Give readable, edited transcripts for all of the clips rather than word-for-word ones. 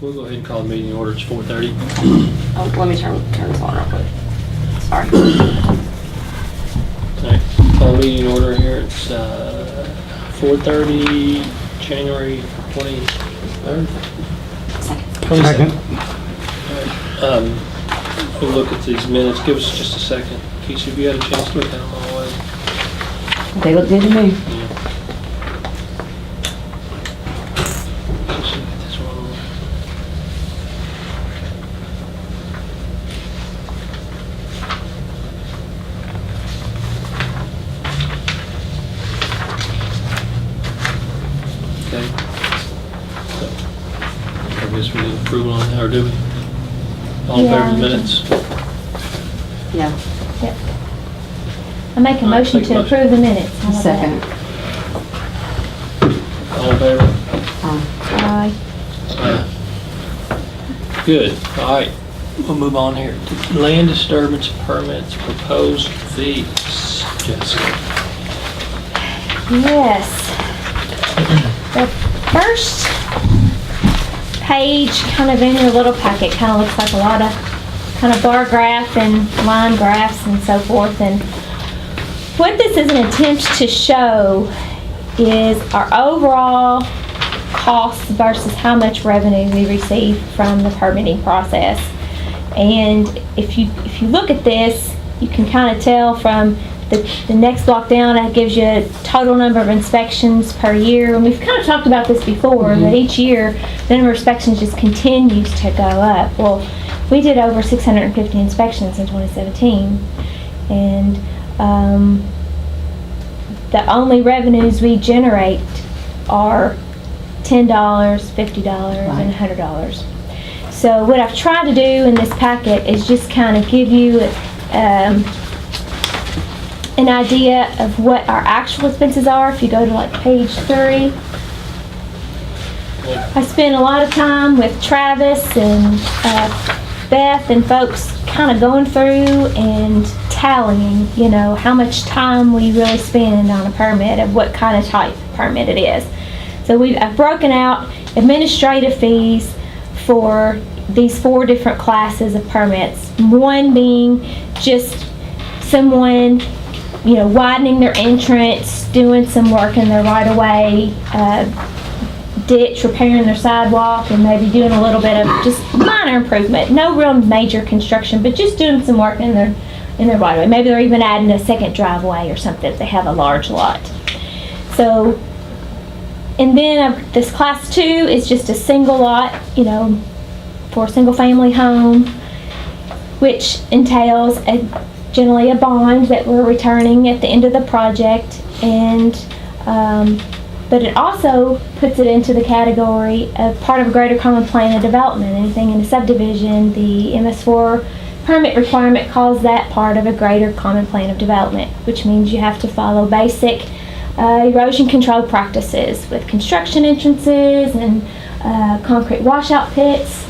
We'll go ahead and call the meeting order. It's 4:30. Oh, let me turn this on real quick. Sorry. Okay, call the meeting order here. It's 4:30, January 23rd. Second. 22nd. All right. We'll look at these minutes. Give us just a second. Keisha, have you had a chance to look at them all the way? They look good to me. Yeah. Let's look at this one. Okay. So, I guess we need approval on that, or do we? All in favor of the minutes? Yeah. Yep. I make a All right, motion take a to motion. approve the minutes. How about that? Second. All in favor? Aye. Good, all right, we'll move on here. Land disturbance permits, proposed fees. Jessica. Yes. The first page, kind of in your little packet, kind of looks like a lot of kind of bar graph and line graphs and so forth. And what this is an attempt to show is our overall costs versus how much revenue we receive from the permitting process. And if you look at this, you can kind of tell from the next block down, it gives you a total number of inspections per year. And we've kind of talked about this before, that each year the number of inspections just continues to go up. Well, we did over 650 inspections in 2017. And the only revenues we generate are $10, $50, and $100. So what I've tried to do in this packet is just kind of give you an idea of what our actual expenses are. If you go to like page 3, I spent a lot of time with Travis and Beth and folks kind of going through and tallying, you know, how much time we really spend on a permit of what kind of type permit it is. So I've broken out administrative fees for these 4 different classes of permits. One being just someone, you know, widening their entrance, doing some work in their right of way, ditch, repairing their sidewalk, and maybe doing a little bit of just minor improvement. No real major construction, but just doing some work in their right of way. Maybe they're even adding a second driveway or something if they have a large lot. So, and then this class 2 is just a single lot, you know, for a single family home, which entails generally a bond that we're returning at the end of the project, and but it also puts it into the category of part of a greater common plan of development. Anything in a subdivision, the MS4 permit requirement calls that part of a greater common plan of development, which means you have to follow basic erosion control practices with construction entrances and concrete washout pits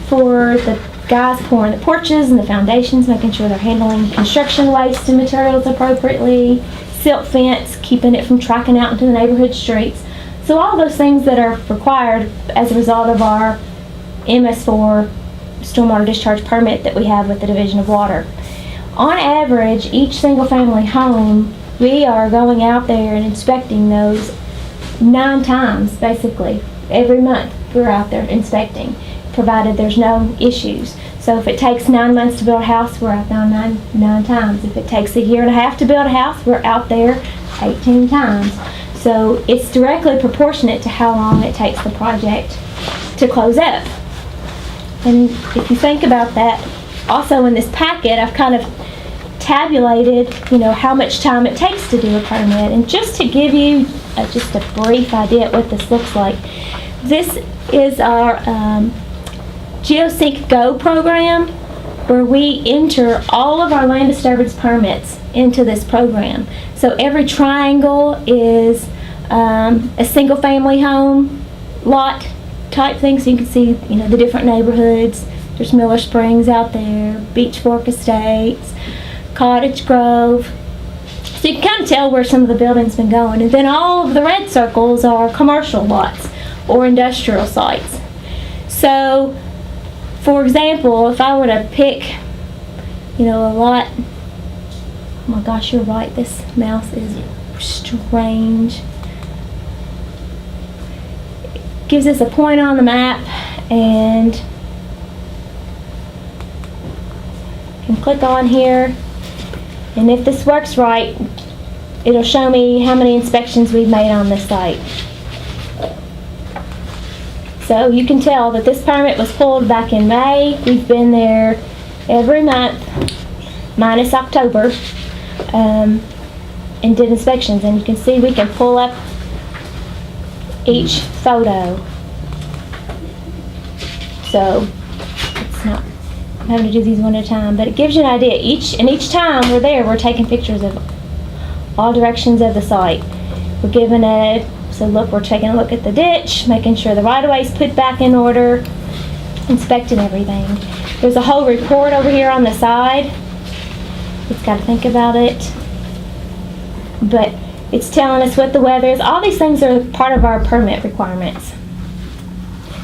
for the guys pouring the porches and the foundations, making sure they're handling construction waste and materials appropriately, silt fence, keeping it from tracking out into the neighborhood streets. So all those things that are required as a result of our MS4 stormwater discharge permit that we have with the Division of Water. On average, each single family home, we are going out there and inspecting those 9 times, basically. Every month we're out there inspecting, provided there's no issues. So if it takes 9 months to build a house, we're out there nine times. If it takes a year and a half to build a house, we're out there 18 times. So it's directly proportionate to how long it takes the project to close up. And if you think about that, also in this packet, I've kind of tabulated, you know, how much time it takes to do a permit. And just to give you just a brief idea of what this looks like, this is our GeoSync Go program, where we enter all of our land disturbance permits into this program. So every triangle is a single family home lot type thing, so you can see, you know, the different neighborhoods. There's Miller Springs out there, Beach Fork Estates, Cottage Grove. So you can kind of tell where some of the building's been going. And then all of the red circles are commercial lots or industrial sites. So, for example, if I were to pick, a lot, oh my gosh, you're right, this mouse is strange. It gives us a point on the map, and can click on here, and if this works right, it'll show me how many inspections we've made on this site. So you can tell that this permit was pulled back in May. We've been there every month, minus October, and did inspections. And you can see we can pull up each photo. So it's not, I'm having to do these one at a time, but it gives you an idea. Each time we're there, we're taking pictures of all directions of the site. We're giving so look, we're taking a look at the ditch, making sure the right-of-way is put back in order, inspecting everything. There's a whole report over here on the side. It's got to think about it. But it's telling us what the weather is. All these things are part of our permit requirements.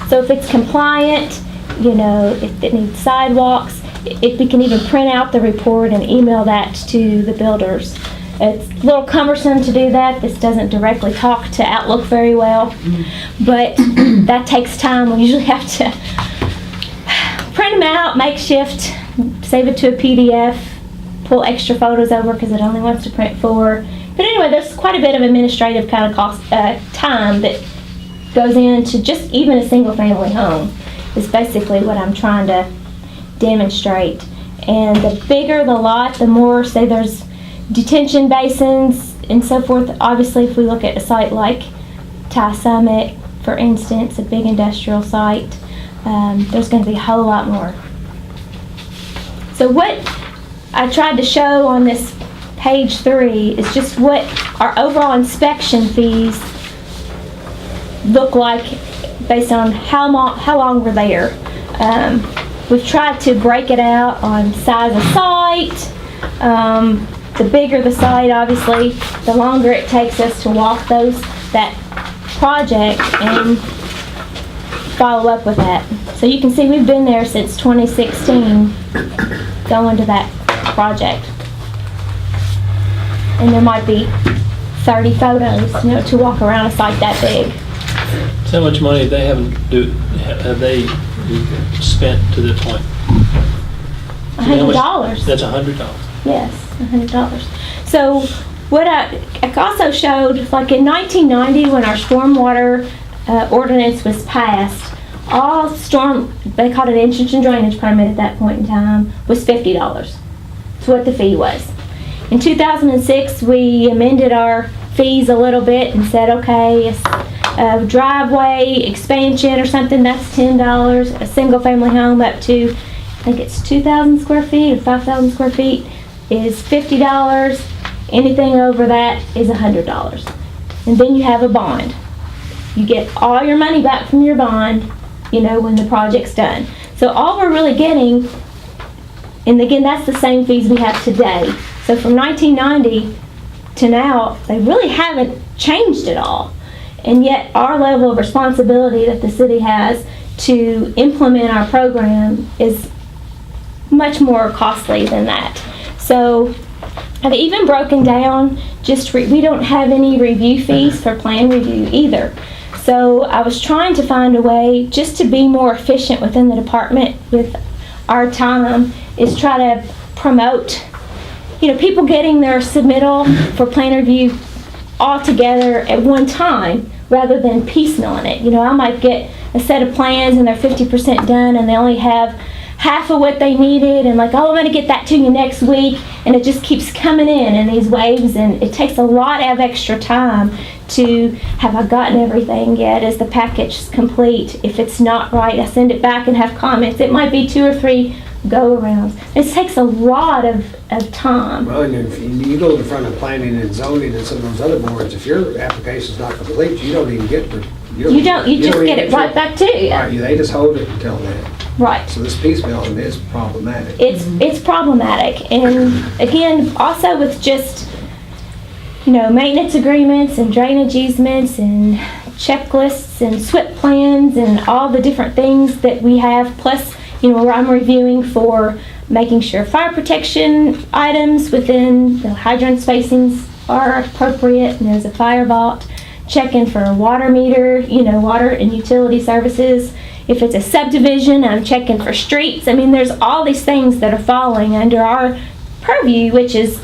So if it's compliant, if it needs sidewalks, we can even print out the report and email that to the builders. It's a little cumbersome to do that. This doesn't directly talk to Outlook very well, but that takes time. We usually have to print them out, makeshift, save it to a PDF, pull extra photos over because it only wants to print 4. But anyway, there's quite a bit of administrative kind of cost, time that goes into just even a single family home is basically what I'm trying to demonstrate. And the bigger the lot, the more, say there's detention basins and so forth. Obviously, if we look at a site like Thai Summit, for instance, a big industrial site, there's going to be a whole lot more. So what I tried to show on this page 3 is just what our overall inspection fees look like based on how long we're there. We've tried to break it out on size of site. The bigger the site, obviously, the longer it takes us to walk that project and follow up with that. So you can see we've been there since 2016 going to that project. And there might be 30 photos, to walk around a site that big. So how much money have they spent to this point? $100. That's $100. Yes, $100. So what I also showed, like in 1990 when our stormwater ordinance was passed, all they called it entrance and drainage permit at that point in time, was $50. That's what the fee was. In 2006, we amended our fees a little bit and said, okay, a driveway expansion or something, that's $10. A single family home up to, I think it's 2,000 square feet or 5,000 square feet is $50. Anything over that is $100. And then you have a bond. You get all your money back from your bond, when the project's done. So all we're really getting, and again, that's the same fees we have today. So from 1990 to now, they really haven't changed at all. And yet our level of responsibility that the city has to implement our program is much more costly than that. So I've even broken down, we don't have any review fees for plan review either. So I was trying to find a way just to be more efficient within the department with our time, is try to promote, people getting their submittal for plan review all together at one time rather than piecemealing it. I might get a set of plans and they're 50% done and they only have half of what they needed, and like, oh, I'm going to get that to you next week, and it just keeps coming in these waves, and it takes a lot of extra time to have I gotten everything yet? Is the package complete? If it's not right, I send it back and have comments. It might be 2 or 3 go-arounds. It takes a lot of time. Well, and if you go in front of planning and zoning and some of those other boards, if your application's not complete, you don't even get the... You just get it right back to you. Right, they just hold it until then. Right. So this piecemealing is problematic. It's problematic. And again, also with just, maintenance agreements and drainage easements and checklists and SWIP plans and all the different things that we have. Plus, where I'm reviewing for making sure fire protection items within the hydrant spacings are appropriate and there's a fire vault. Checking for a water meter, water and utility services. If it's a subdivision, I'm checking for streets. There's all these things that are falling under our purview, which is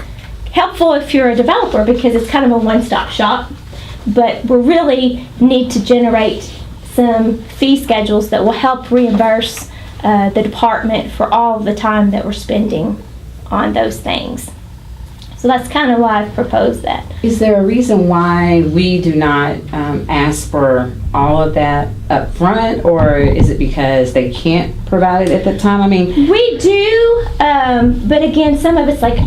helpful if you're a developer because it's kind of a one-stop shop. But we really need to generate some fee schedules that will help reimburse the department for all of the time that we're spending on those things. So that's kind of why I've proposed that. Is there a reason why we do not ask for all of that up front, or is it because they can't provide it at the time? We do, but again, some of it's like,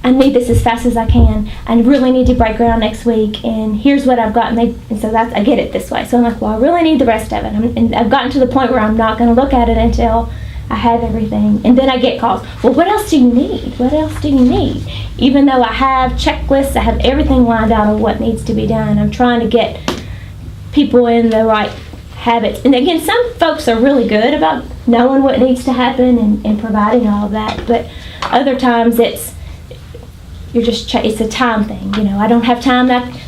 I need this as fast as I can. I really need to break ground next week, and here's what I've got, and so I get it this way. So I'm like, well, I really need the rest of it, and I've gotten to the point where I'm not going to look at it until I have everything. And then I get calls, well, what else do you need? What else do you need? Even though I have checklists, I have everything lined out of what needs to be done. I'm trying to get people in the right habits. And again, some folks are really good about knowing what needs to happen and providing all of that. But other times it's a time thing. I don't have time.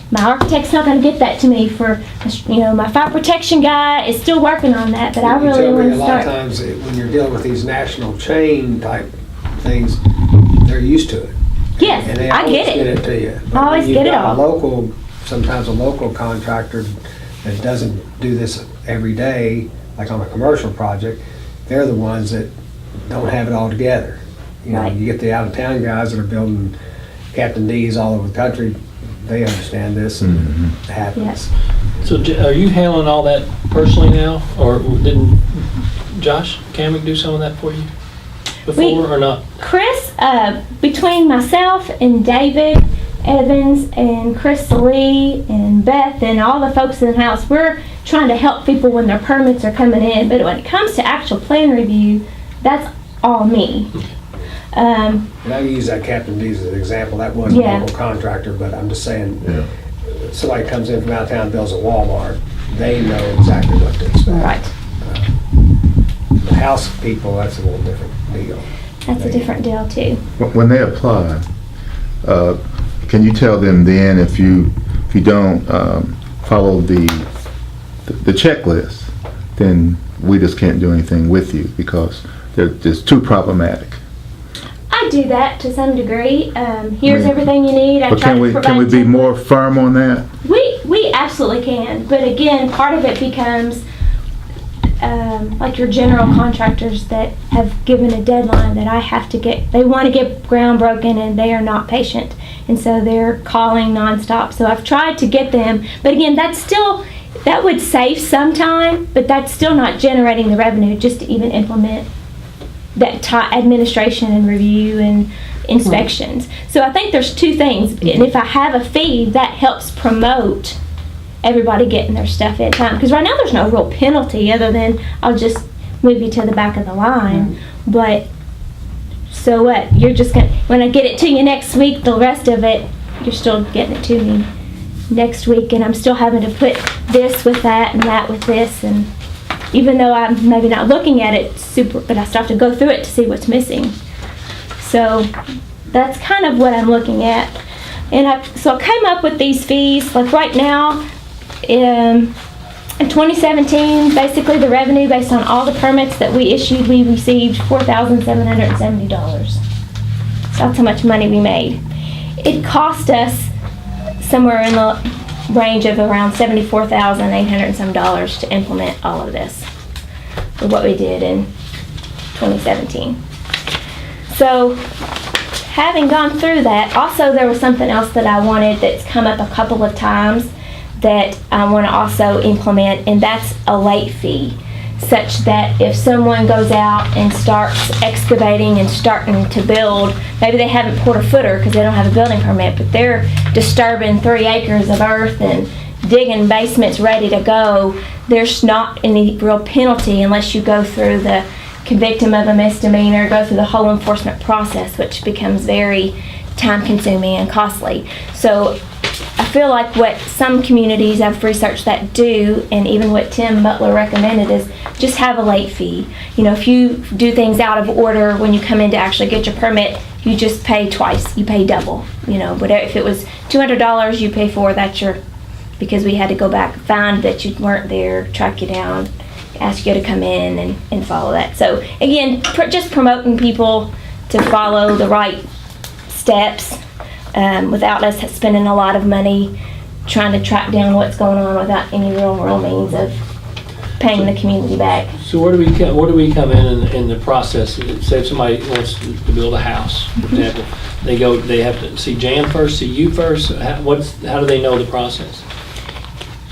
My architect's not going to get that to me for, my fire protection guy is still working on that, but I really want to A lot start. of times when you're dealing with these national chain type things, they're used to it. Yes, And they I always get get it. it to you. I always get it all. Sometimes a local contractor that doesn't do this every day, like on a commercial project, they're the ones that don't have it all together. Right. You get the out-of-town guys that are building Captain D's all over the country, they understand this and it happens. So are you handling all that personally now, or didn't Josh Kamick do some of that for you before, or not? Chris, between myself and David Evans and Chris Lee and Beth and all the folks in the house, we're trying to help people when their permits are coming in. But when it comes to actual plan review, that's all me. And I use that Captain D's as an example. That wasn't a local contractor, but I'm just saying, somebody comes in from out of town, builds a Walmart, they know exactly what to expect. Right. The house people, that's a little different deal. That's a different deal too. When they apply, can you tell them then if you don't follow the checklist, then we just can't do anything with you because they're just too problematic? I do that to some degree. Here's everything you need. I But try to provide can we be templates. more firm on that? We absolutely can, but again, part of it becomes like your general contractors that have given a deadline that I have to get. They want to get ground broken and they are not patient, and so they're calling nonstop. So I've tried to get them, but again, that would save some time, but that's still not generating the revenue just to even implement that administration and review and inspections. So I think there's two things, and if I have a fee, that helps promote everybody getting their stuff in time. Because right now there's no real penalty other than I'll just move you to the back of the line. But so what? You're just gonna, when I get it to you next week, the rest of it, you're still getting it to me next week, and I'm still having to put this with that and that with this, and even though I'm maybe not looking at it but I still have to go through it to see what's missing. So that's kind of what I'm looking at. And I came up with these fees, like right now, in 2017, basically the revenue based on all the permits that we issued, we received $4,770. So that's how much money we made. It cost us somewhere in the range of around $74,800 and some dollars to implement all of this for what we did in 2017. So having gone through that, also there was something else that I wanted that's come up a couple of times that I want to also implement, and that's a late fee, such that if someone goes out and starts excavating and starting to build, maybe they haven't poured a footer because they don't have a building permit, but they're disturbing 3 acres of earth and digging basements ready to go, there's not any real penalty unless you go through convict them of a misdemeanor, go through the whole enforcement process, which becomes very time consuming and costly. So I feel like what some communities I've researched that do, and even what Tim Butler recommended, is just have a late fee. You know, if you do things out of order when you come in to actually get your permit, you just pay twice. You pay double. You know, but if it was $200 you pay for, that's your, because we had to go back, find that you weren't there, track you down, ask you to come in and follow that. So again, just promoting people to follow the right steps without us spending a lot of money trying to track down what's going on without any real means of paying the community back. So where do we come in the process? Say if somebody wants to build a house, for example, they have to see Jan first, see you first. How do they know the process?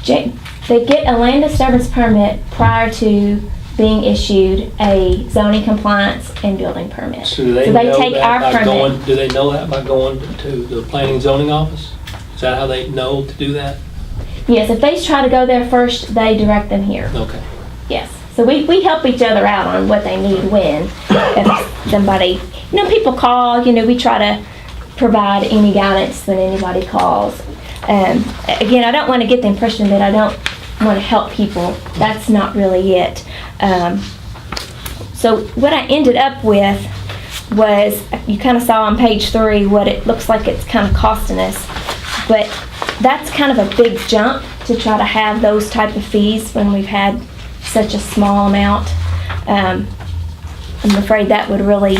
They get a land disturbance permit prior to being issued a zoning compliance and building permit. So do they know that by going? Do they know that by going to the planning and zoning office? Is that how they know to do that? Yes, if they try to go there first, they direct them here. Okay. Yes. So we help each other out on what they need when. If somebody, you know, people call, you know, we try to provide any guidance when anybody calls. Again, I don't want to get the impression that I don't want to help people. That's not really it. So what I ended up with was, you kind of saw on page 3 what it looks like it's kind of costing us. But that's kind of a big jump to try to have those type of fees when we've had such a small amount. I'm afraid that would really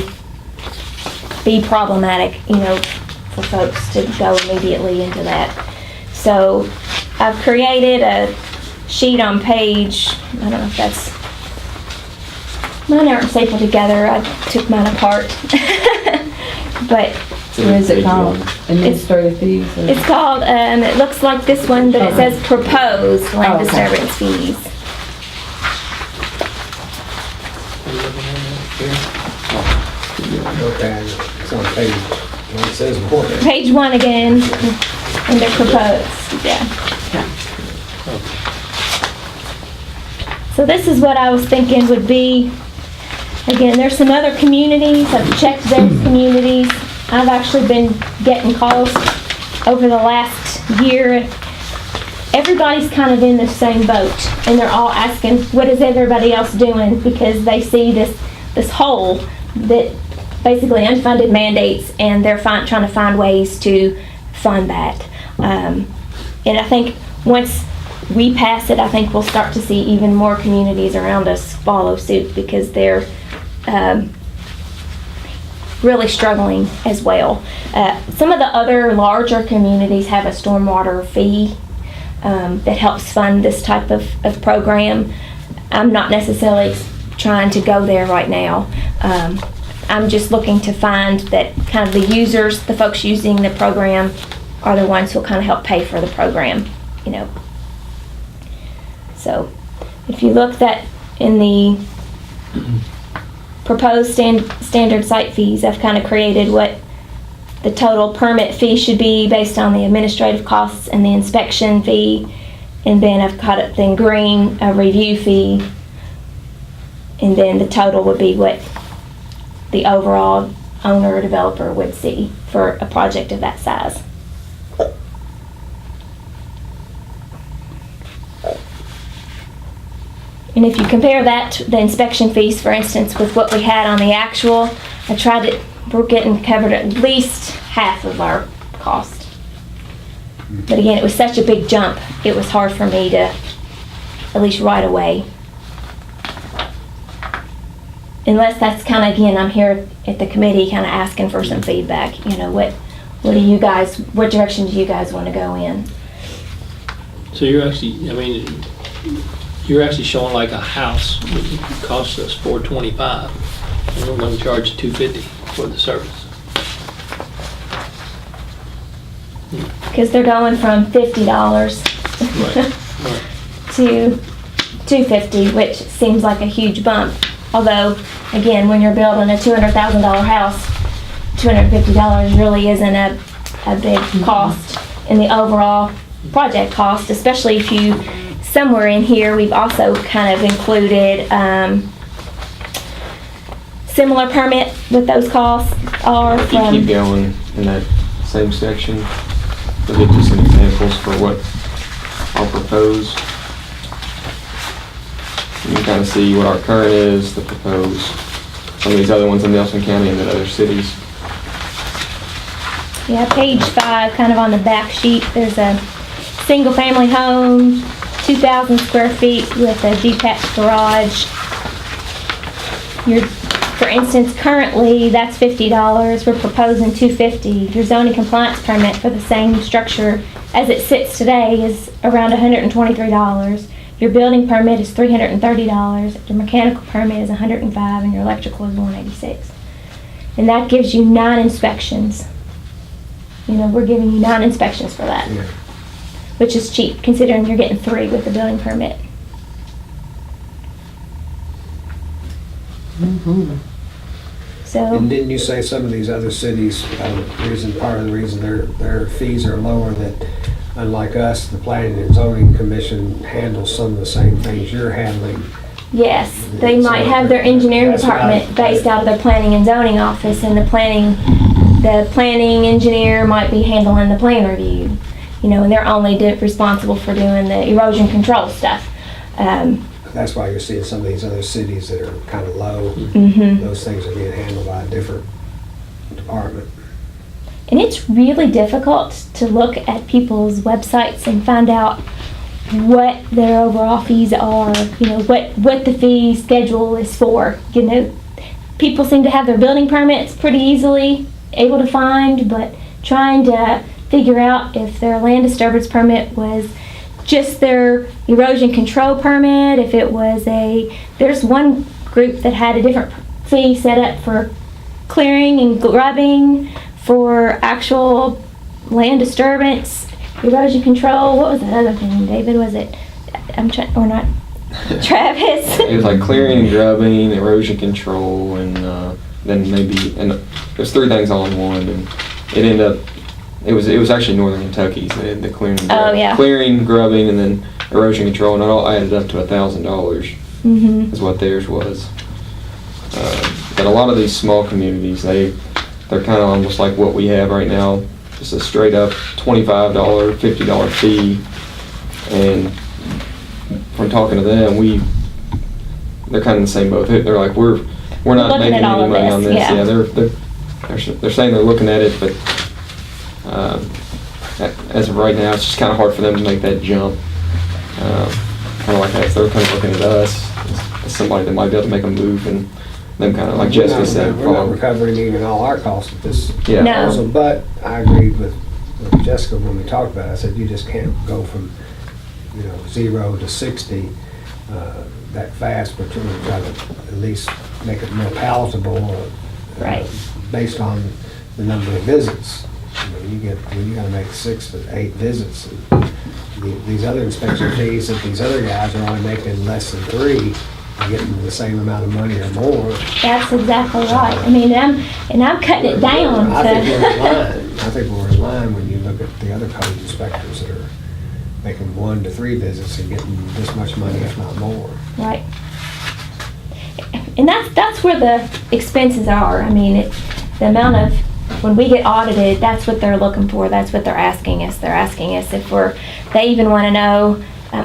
be problematic, you know, for folks to go immediately into that. So I've created a sheet on page, I don't know if that's, mine aren't stapled together, I took mine apart. But What is it called? Administrative fees? or- it's called, it looks like this one, but it says proposed land Okay. disturbance fees. Are you looking at that here? Okay, it's on page, well, it says more. Page 1 again, under proposed, yeah. So this is what I was thinking would be, again, there's some other communities, I've checked those communities. I've actually been getting calls over the last year. Everybody's kind of in the same boat, and they're all asking, what is everybody else doing? Because they see this hole that basically unfunded mandates, and they're trying to find ways to fund that. And I think once we pass it, I think we'll start to see even more communities around us follow suit, because they're really struggling as well. Some of the other larger communities have a stormwater fee that helps fund this type of program. I'm not necessarily trying to go there right now. I'm just looking to find that kind of the users, the folks using the program, are the ones who will kind of help pay for the program, you know. So if you look that in the proposed standard site fees, I've kind of created what the total permit fee should be based on the administrative costs and the inspection fee. And then I've cut it in green, a review fee. And then the total would be what the overall owner or developer would see for a project of that size. And if you compare that, the inspection fees, for instance, with what we had on the actual, we're getting covered at least half of our cost. But again, it was such a big jump, it was hard for me to, at least right away. Unless that's kind of, again, I'm here at the committee kind of asking for some feedback, you know, what direction do you guys want to go in? So you're actually, I mean, you're actually showing like a house would cost us $425, and we're going to charge $250 for the service. Because they're going from $50 Right. to $250, which seems like a huge bump. Although, again, when you're building a $200,000 house, $250 really isn't a big cost in the overall project cost, especially if you, somewhere in here, we've also kind of included similar permit with those costs are If you from. keep going in that same section, you'll get to some examples examples for what are proposed. You can kind of see what our current is, the proposed, some of these other ones in Nelson County and in other cities. Yeah, page 5, kind of on the back sheet, there's a single-family home, 2,000 square feet with a detached garage. For instance, currently, that's $50. We're proposing $250. Your zoning compliance permit for the same structure as it sits today is around $123. Your building permit is $330. Your mechanical permit is $105, and your electrical is $186. And that gives you 9 inspections. You know, we're giving you 9 inspections for that, Yeah. which is cheap considering you're getting 3 with the building permit. So, And didn't you say some of these other cities, part of the reason their fees are lower, that unlike us, the Planning and Zoning Commission handles some of the same things you're handling? yes, they might have their engineering That's what I- department based out of their planning and zoning office, and the planning engineer might be handling the plan review. You know, and they're only responsible for doing the erosion control stuff. That's why you're seeing some of these other cities that are kind of low. Mhm. Those things are being handled by a different department. And it's really difficult to look at people's websites and find out what their overall fees are, you know, what the fee schedule is for. You know, people seem to have their building permits pretty easily able to find, but trying to figure out if their land disturbance permit was just their erosion control permit, if it was there's one group that had a different fee set up for clearing and grubbing, for actual land disturbance, erosion control. What was that other thing, David? Was it, or not, Travis? It was like clearing and grubbing, erosion control, and then there's 3 things all in one, and it ended up, it was actually Northern Kentucky, so they had the clearing, Oh, yeah. clearing, grubbing, and then erosion control, and it all added up to $1,000 Mm-hmm. is what theirs was. But a lot of these small communities, they're kind of almost like what we have right now, just a straight up $25, $50 fee, and from talking to them, they're kind of in the same boat. They're like, we're not Looking making at all any of money on this, this. yeah. They're saying they're looking at it, but as of right now, it's just kind of hard for them to make that jump. Kind of like that, they're kind of looking at us as somebody that might be able to make a move, and them kind of like Jessica said. We're not recovering even all our costs at this. Yeah. No. Also, but I agreed with Jessica when we talked about it. I said, you just can't go from, 0 to 60 that fast, but you're going to try to at least make it more palatable. Right. Based on the number of visits. You gotta make 6 to 8 visits. These other inspection fees, if these other guys are only making less than 3, they're getting the same amount of money or more. That's exactly right. I mean, I'm cutting it down I think we're in to. line. I think we're in line when you look at the other code inspectors that are making 1 to 3 visits and getting this much money, if not more. Right. And that's where the expenses are. I mean, the amount of, when we get audited, that's what they're looking for. That's what they're asking us. They're asking us if they even want to know,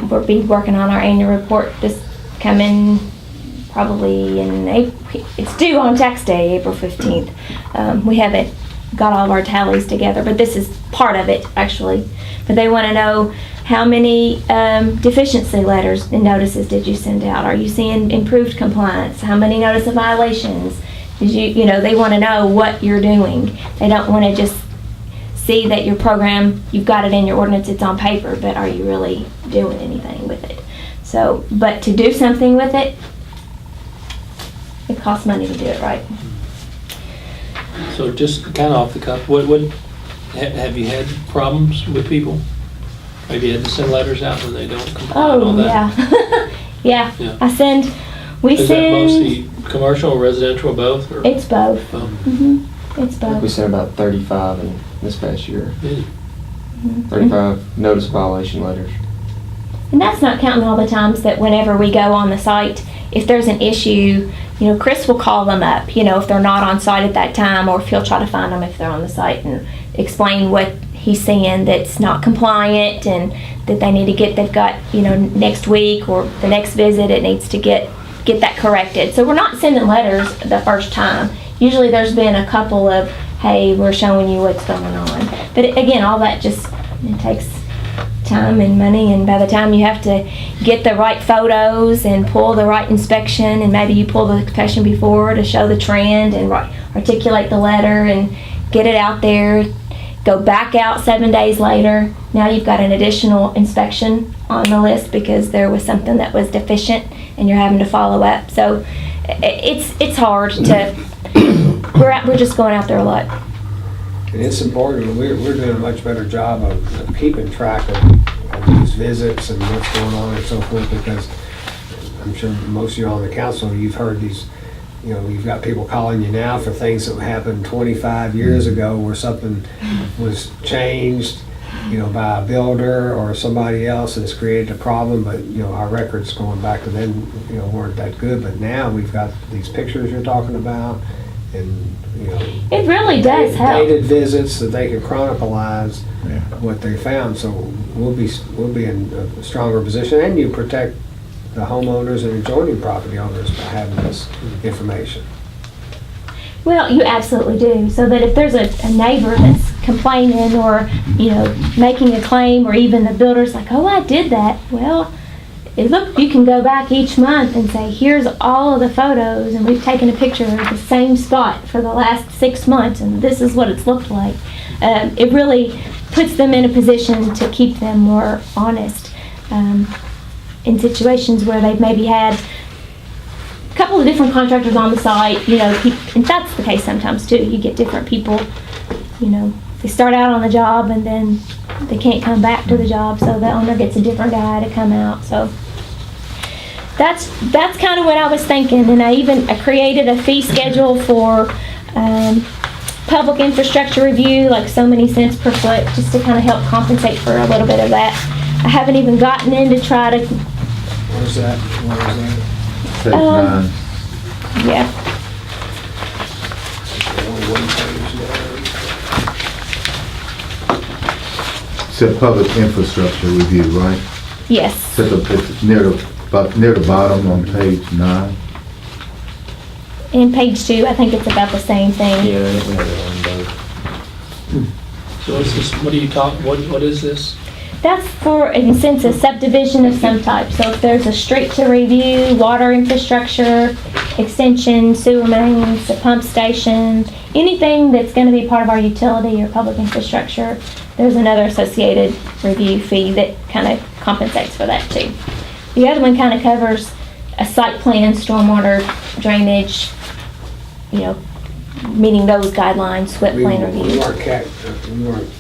we'll be working on our annual report this coming probably in April. It's due on tax day, April 15th. We haven't got all of our tallies together, but this is part of it, actually. But they want to know how many deficiency letters and notices did you send out? Are you seeing improved compliance? How many notice of violations? They want to know what you're doing. They don't want to just see that your program, you've got it in your ordinance, it's on paper, but are you really doing anything with it? So, but to do something with it, it costs money to do it right. So just kind of off the cuff, have you had problems with people? Maybe you had to send letters out when they don't comply and all Oh, that? yeah. Yeah. We Is that send, mostly commercial, residential, both? Or it's both. both? It's I think we both. sent about 35 in this past year. Yeah. 35 notice of violation letters. And that's not counting all the times that whenever we go on the site, if there's an issue, Chris will call them up, if they're not on site at that time, or if he'll try to find them if they're on the site and explain what he's seeing that's not compliant and that they need to get, they've got, next week or the next visit, it needs to get that corrected. So we're not sending letters the first time. Usually there's been a couple of, hey, we're showing you what's going on. But again, all that just, it takes time and money, and by the time you have to get the right photos and pull the right inspection, and maybe you pull the inspection before to show the trend and articulate the letter and get it out there, go back out 7 days later, now you've got an additional inspection on the list because there was something that was deficient and you're having to follow up. So it's hard to, we're just going out there a lot. And it's important, we're doing a much better job of keeping track of these visits and what's going on and so forth, because I'm sure most of you on the council, you've heard these, you've got people calling you now for things that happened 25 years ago where something was changed, by a builder or somebody else, and it's created a problem, but, our records going back to then, weren't that good. But now we've got these pictures you're talking about, and, It really does help. dated visits that they can chronicleize Yeah. what they found, so we'll be in a stronger position, and you protect the homeowners and adjoining property owners by having this information. Well, you absolutely do. So that if there's a neighbor that's complaining or, making a claim, or even the builder's like, oh, I did that. Well, look, you can go back each month and say, here's all of the photos, and we've taken a picture of the same spot for the last 6 months, and this is what it's looked like. It really puts them in a position to keep them more honest in situations where they've maybe had a couple of different contractors on the site, and that's the case sometimes too. You get different people, they start out on the job and then they can't come back to the job, so the owner gets a different guy to come out. So that's kind of what I was thinking, and I created a fee schedule for public infrastructure review, like so many cents per foot, just to kind of help compensate for a little bit of that. I haven't even gotten in to try to, Where's that? Page 9. yeah. Only one page there. Said public infrastructure review, right? Yes. Said it's near the bottom on page 9. In page 2, I think it's about the same thing. Yeah, we have it on both. So is this, what are you talking, what is this? That's for, in a sense, a subdivision of some type. So if there's a street to review, water infrastructure, extension, sewer mains, a pump station, anything that's going to be part of our utility or public infrastructure, there's another associated review fee that kind of compensates for that too. The other one kind of covers a site plan, stormwater, drainage, meeting those guidelines, SWIP We plan review. we weren't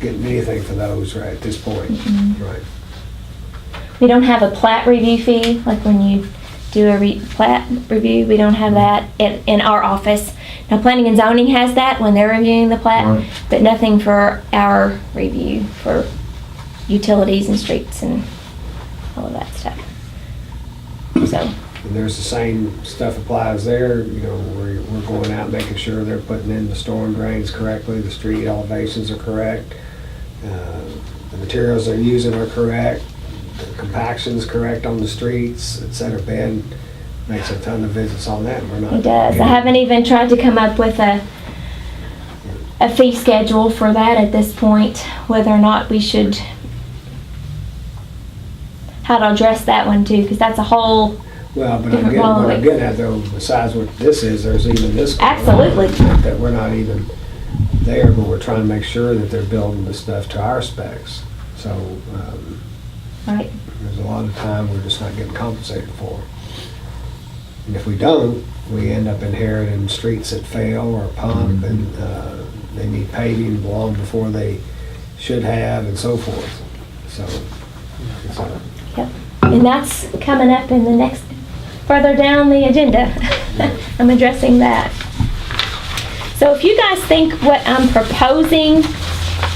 getting anything for those right at this point, right? We don't have a plat review fee, like when you do a plat review, we don't have that in our office. Now, planning and zoning has that when they're reviewing the plat, Right. but nothing for our review for utilities and streets and all of that stuff. So, And there's the same stuff applies there, we're going out making sure they're putting in the storm drains correctly, the street elevations are correct, the materials they're using are correct, the compaction's correct on the streets, et cetera. Ben makes a ton of visits on that, and we're not. it does. I haven't even tried to come up with a fee schedule for that at this point, whether or not we should, how to address that one too, because that's a whole, Well, but different what I'm quality. getting at though, besides what this is, there's even this. going on Absolutely. That we're not even there, but we're trying to make sure that they're building the stuff to our specs. So, right, there's a lot of time we're just not getting compensated for. And if we don't, we end up inheriting streets that fail or pump, and they need paving long before they should have, and so forth. So, yep. And that's coming up in the next, further down the agenda. I'm addressing that. So if you guys think what I'm proposing,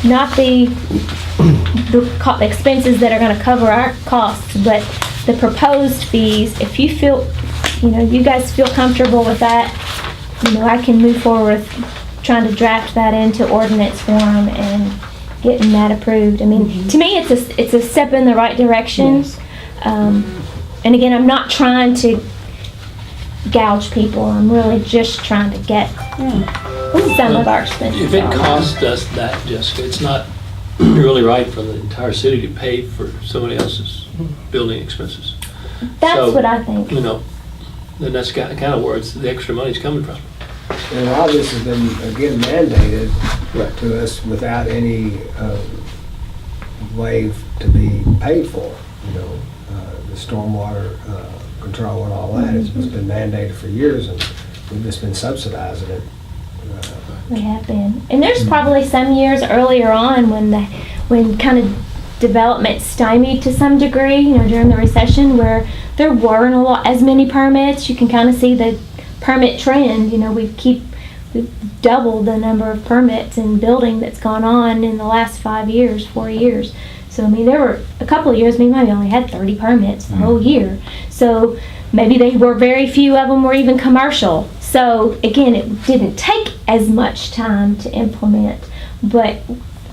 not the expenses that are going to cover our costs, but the proposed fees, if you feel, you guys feel comfortable with that, I can move forward with trying to draft that into ordinance form and getting that approved. I mean, to me, it's a step in the right direction. Yes. And again, I'm not trying to gouge people. I'm really just trying to get some of our expenses. If it down. costs us that, Jessica, it's not really right for the entire city to pay for somebody else's building expenses. That's so- what I think. You know, then that's kind of where the extra money's coming from. And a lot of this has been, again, mandated Right. to us without any way to be paid for, you know, the stormwater control and all that. It's been mandated for years, and we've just been subsidizing it. We have been. And there's probably some years earlier on when kind of development stymied to some degree, you know, during the recession where there weren't as many permits. You can kind of see the permit trend. You know, we've doubled the number of permits and building that's gone on in the last 4 years. So, I mean, there were a couple of years, we maybe only had 30 permits the whole year. So maybe they were very few of them were even commercial. So again, it didn't take as much time to implement, but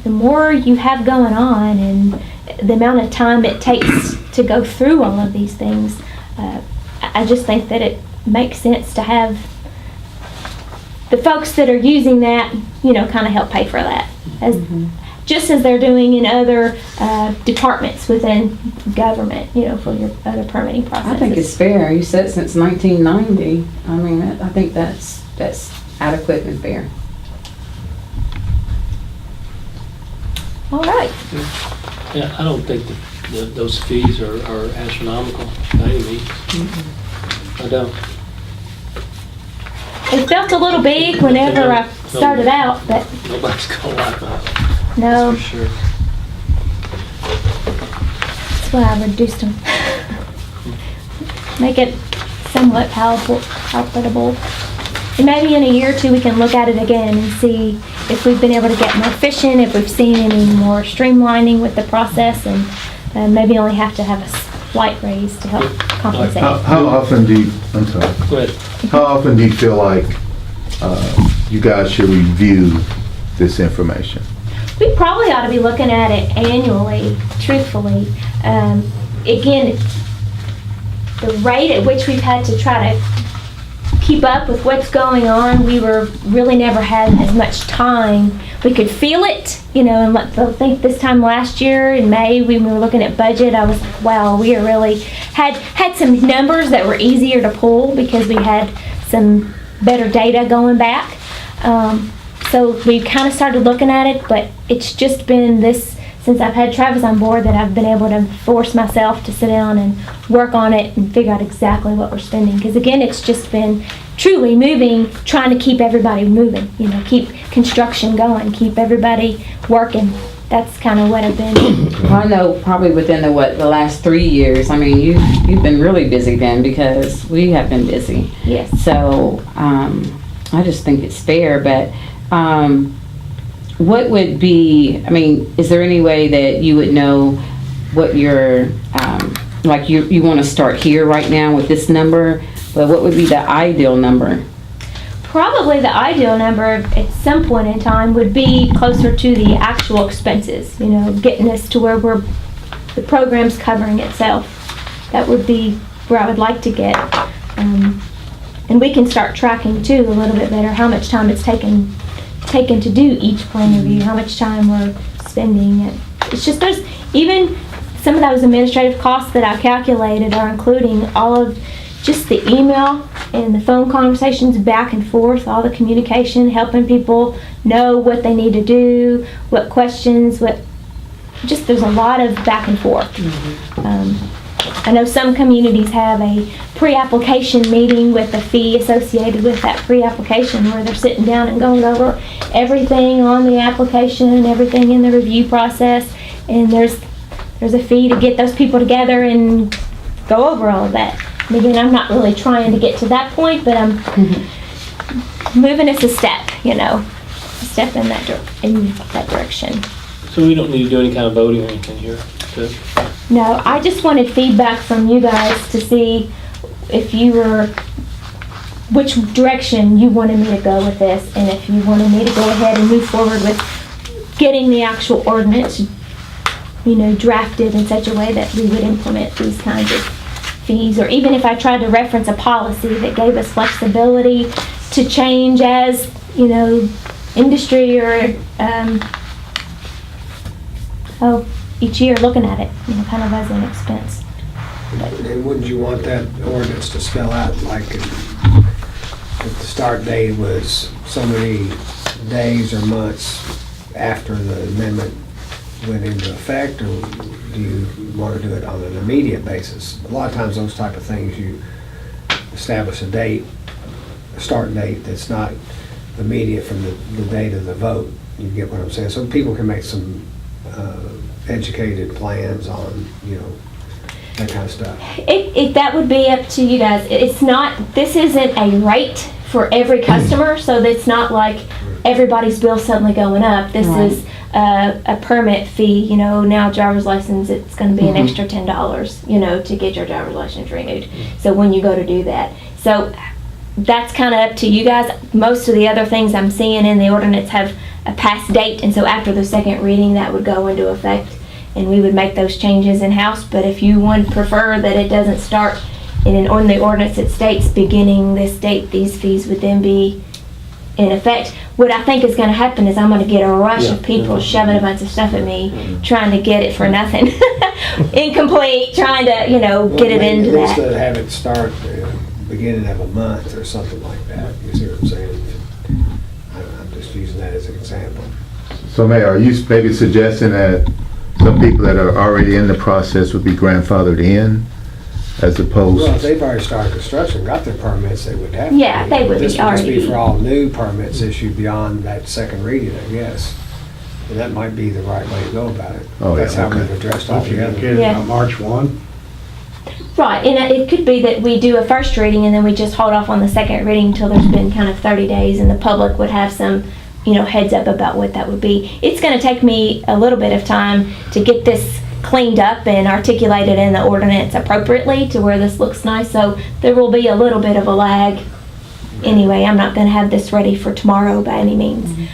the more you have going on and the amount of time it takes to go through all of these things, I just think that it makes sense to have the folks that are using that, you know, kind of help pay for that, just as they're doing in other departments within government, you know, for your other permitting processes. I think it's fair. You said since 1990. I mean, I think that's adequate and fair. All right. Yeah, I don't think that those fees are astronomical by any means. I don't. It felt a little big whenever I started out, but Nobody's gonna like that, no, that's for sure. that's why I reduced them. Make it somewhat palatable. And maybe in a year or two, we can look at it again and see if we've been able to get more efficient, if we've seen any more streamlining with the process, and maybe only have to have a slight raise to help compensate. How often do you, I'm sorry, Go ahead. how often do you feel like you guys should review this information? We probably ought to be looking at it annually, truthfully. Again, the rate at which we've had to try to keep up with what's going on, we were really never had as much time. We could feel it, you know, and I think this time last year in May, when we were looking at budget, I was like, wow, we are really had some numbers that were easier to pull because we had some better data going back. So we kind of started looking at it, but it's just been this, since I've had Travis on board, that I've been able to force myself to sit down and work on it and figure out exactly what we're spending. Because again, it's just been truly moving, trying to keep everybody moving, you know, keep construction going, keep everybody working. That's kind of what I've been. Well, I know probably within the last 3 years. I mean, you've been really busy then because we have been busy. Yes. So I just think it's fair. But what would be? I mean, is there any way that you would know what your like you want to start here right now with this number? But what would be the ideal number? Probably the ideal number at some point in time would be closer to the actual expenses, you know, getting us to where the program's covering itself. That would be where I would like to get. And we can start tracking too a little bit better how much time it's taken to do each plan review, how much time we're spending. It's just there's even some of those administrative costs that I calculated are including all of just the email and the phone conversations back and forth, all the communication, helping people know what they need to do, what questions, there's a lot of back and forth. I know some communities have a pre-application meeting with a fee associated with that pre-application where they're sitting down and going over everything on the application and everything in the review process, and there's a fee to get those people together and go over all of that. And again, I'm not really trying to get to that point, but I'm moving us a step, you know, a step in that direction. So we don't need to do any kind of voting or anything here? No, I just wanted feedback from you guys to see if which direction you wanted me to go with this, and if you wanted me to go ahead and move forward with getting the actual ordinance, you know, drafted in such a way that we would implement these kinds of fees. Or even if I tried to reference a policy that gave us flexibility to change as, you know, industry or, each year looking at it, you know, kind of as an expense. And wouldn't you want that ordinance to spell out, like, if the start date was so many days or months after the amendment went into effect, or do you want to do it on an immediate basis? A lot of times those type of things, you establish a date, a start date that's not immediate from the date of the vote. You get what I'm saying? So people can make some educated plans on, you know, that kind of stuff. That would be up to you guys. It's not, this isn't a rate for every customer, so it's not like everybody's bill suddenly going up. This Right. is a permit fee, you know, now driver's license, it's gonna be an extra $10, you know, to get your driver's license renewed. So when you go to do that. So that's kind of up to you guys. Most of the other things I'm seeing in the ordinance have a past date, and so after the second reading, that would go into effect, and we would make those changes in-house. But if you would prefer that it doesn't start on the ordinance, it states beginning this date, these fees would then be in effect. What I think is gonna happen is I'm gonna get a rush of people shoving a bunch of stuff at me, trying to get it for nothing. Incomplete, trying to, you know, get it into At least that. have it start beginning of a month or something like that. You see what I'm saying? I'm just using that as an example. So Mayor, are you maybe suggesting that some people that are already in the process would be grandfathered in as opposed? Well, if they've already started construction, got their permits, they would have to. Yeah, they would be This would just be already. for all new permits issued beyond that second reading, I guess. And that might be the right way to go about it. Oh, yeah, That's how okay. we've addressed Don't you altogether. get it Yeah. on March 1? Right, and it could be that we do a first reading and then we just hold off on the second reading until there's been kind of 30 days and the public would have some, you know, heads up about what that would be. It's gonna take me a little bit of time to get this cleaned up and articulated in the ordinance appropriately to where this looks nice, so there will be a little bit of a lag. Anyway, I'm not gonna have this ready for tomorrow by any means.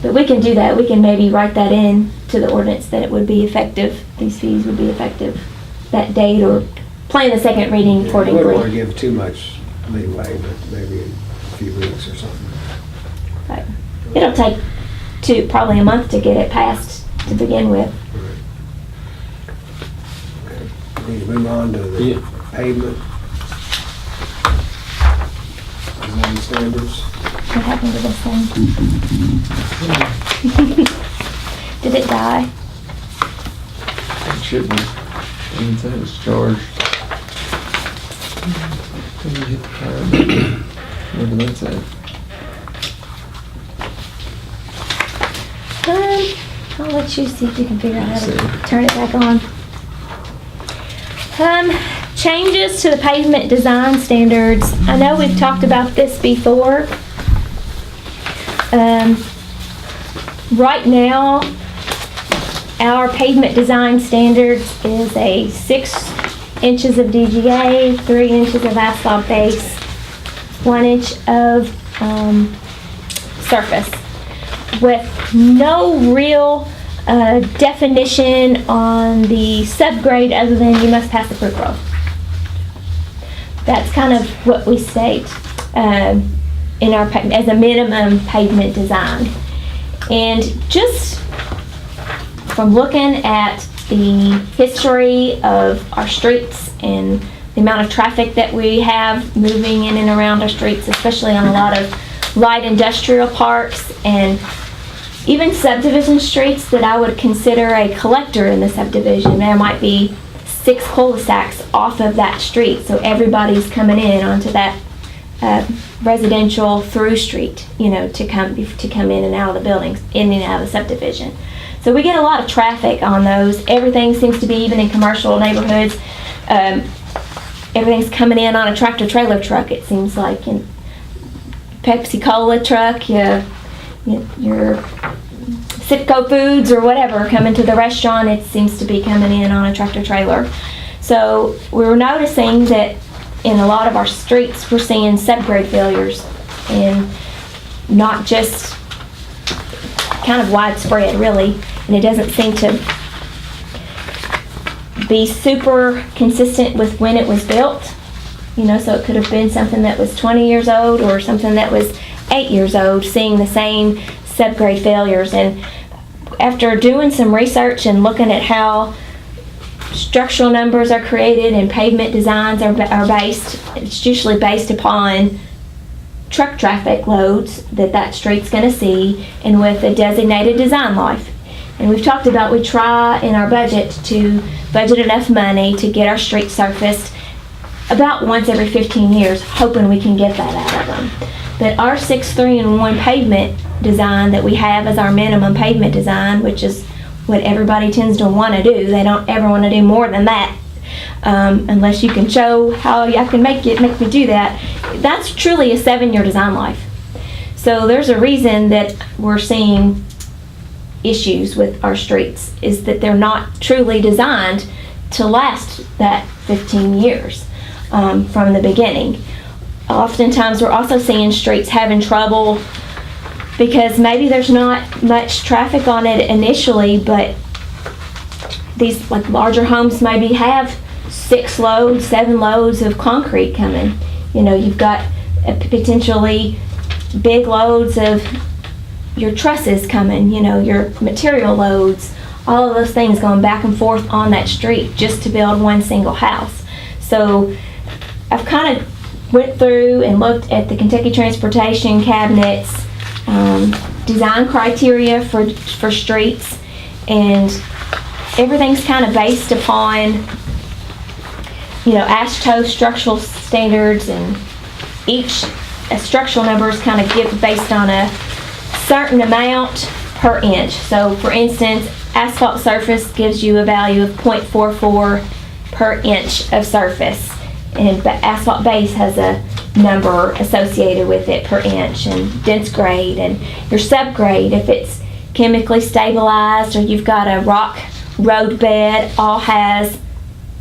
But we can do that, we can maybe write that in to the ordinance that it would be effective, these fees would be effective that date, or plan the second reading I wouldn't want to accordingly. give too much leeway, but maybe a few weeks or something. But it'll take probably a month to get it passed to begin with. Need to move on to Yeah. the pavement design standards. What happened to this thing? Did it die? It should be. It said it was charged. Can you hit the power button? What did that say? I'll let you see if you can figure out how See. to turn it back on. Changes to the pavement design standards. I know we've talked about this before. Right now, our pavement design standards is a 6 inches of DGA, 3 inches of asphalt base, 1 inch of surface, with no real definition on the subgrade other than you must pass the proof road. That's kind of what we state in our as a minimum pavement design. And just from looking at the history of our streets and the amount of traffic that we have moving in and around our streets, especially on a lot of light industrial parks and even subdivision streets that I would consider a collector in the subdivision. There might be 6 cul-de-sacs off of that street, so everybody's coming in onto that residential through street, you know, to come in and out of the buildings, in and out of the subdivision. So we get a lot of traffic on those. Everything seems to be, even in commercial neighborhoods, everything's coming in on a tractor trailer truck, it seems like. And Pepsi Cola truck, your Sitco Foods or whatever coming to the restaurant, it seems to be coming in on a tractor trailer. So we were noticing that in a lot of our streets, we're seeing subgrade failures, and not just kind of widespread, really, and it doesn't seem to be super consistent with when it was built. You know, so it could have been something that was 20 years old or something that was 8 years old, seeing the same subgrade failures. And after doing some research and looking at how structural numbers are created and pavement designs are based, it's usually based upon truck traffic loads that street's going to see, and with a designated design life. And we've talked about, we try in our budget to budget enough money to get our streets surfaced about once every 15 years, hoping we can get that out of them. But our 6, 3, and 1 pavement design that we have as our minimum pavement design, which is what everybody tends to want to do, they don't ever want to do more than that, unless you can show how I can make me do that. That's truly a 7-year design life. So there's a reason that we're seeing issues with our streets, is that they're not truly designed to last that 15 years from the beginning. Oftentimes we're also seeing streets having trouble because maybe there's not much traffic on it initially, but these like larger homes maybe have 6 loads, 7 loads of concrete coming. You know, you've got potentially big loads of your trusses coming, you know, your material loads, all of those things going back and forth on that street just to build one single house. So I've kind of went through and looked at the Kentucky Transportation Cabinet's design criteria for streets, and everything's kind of based upon, you know, AASHTO structural standards, and each structural number is kind of based on a certain amount per inch. So for instance, asphalt surface gives you a value of 0.44 per inch of surface, and asphalt base has a number associated with it per inch, and dense grade, and your subgrade, if it's chemically stabilized or you've got a rock road bed, all has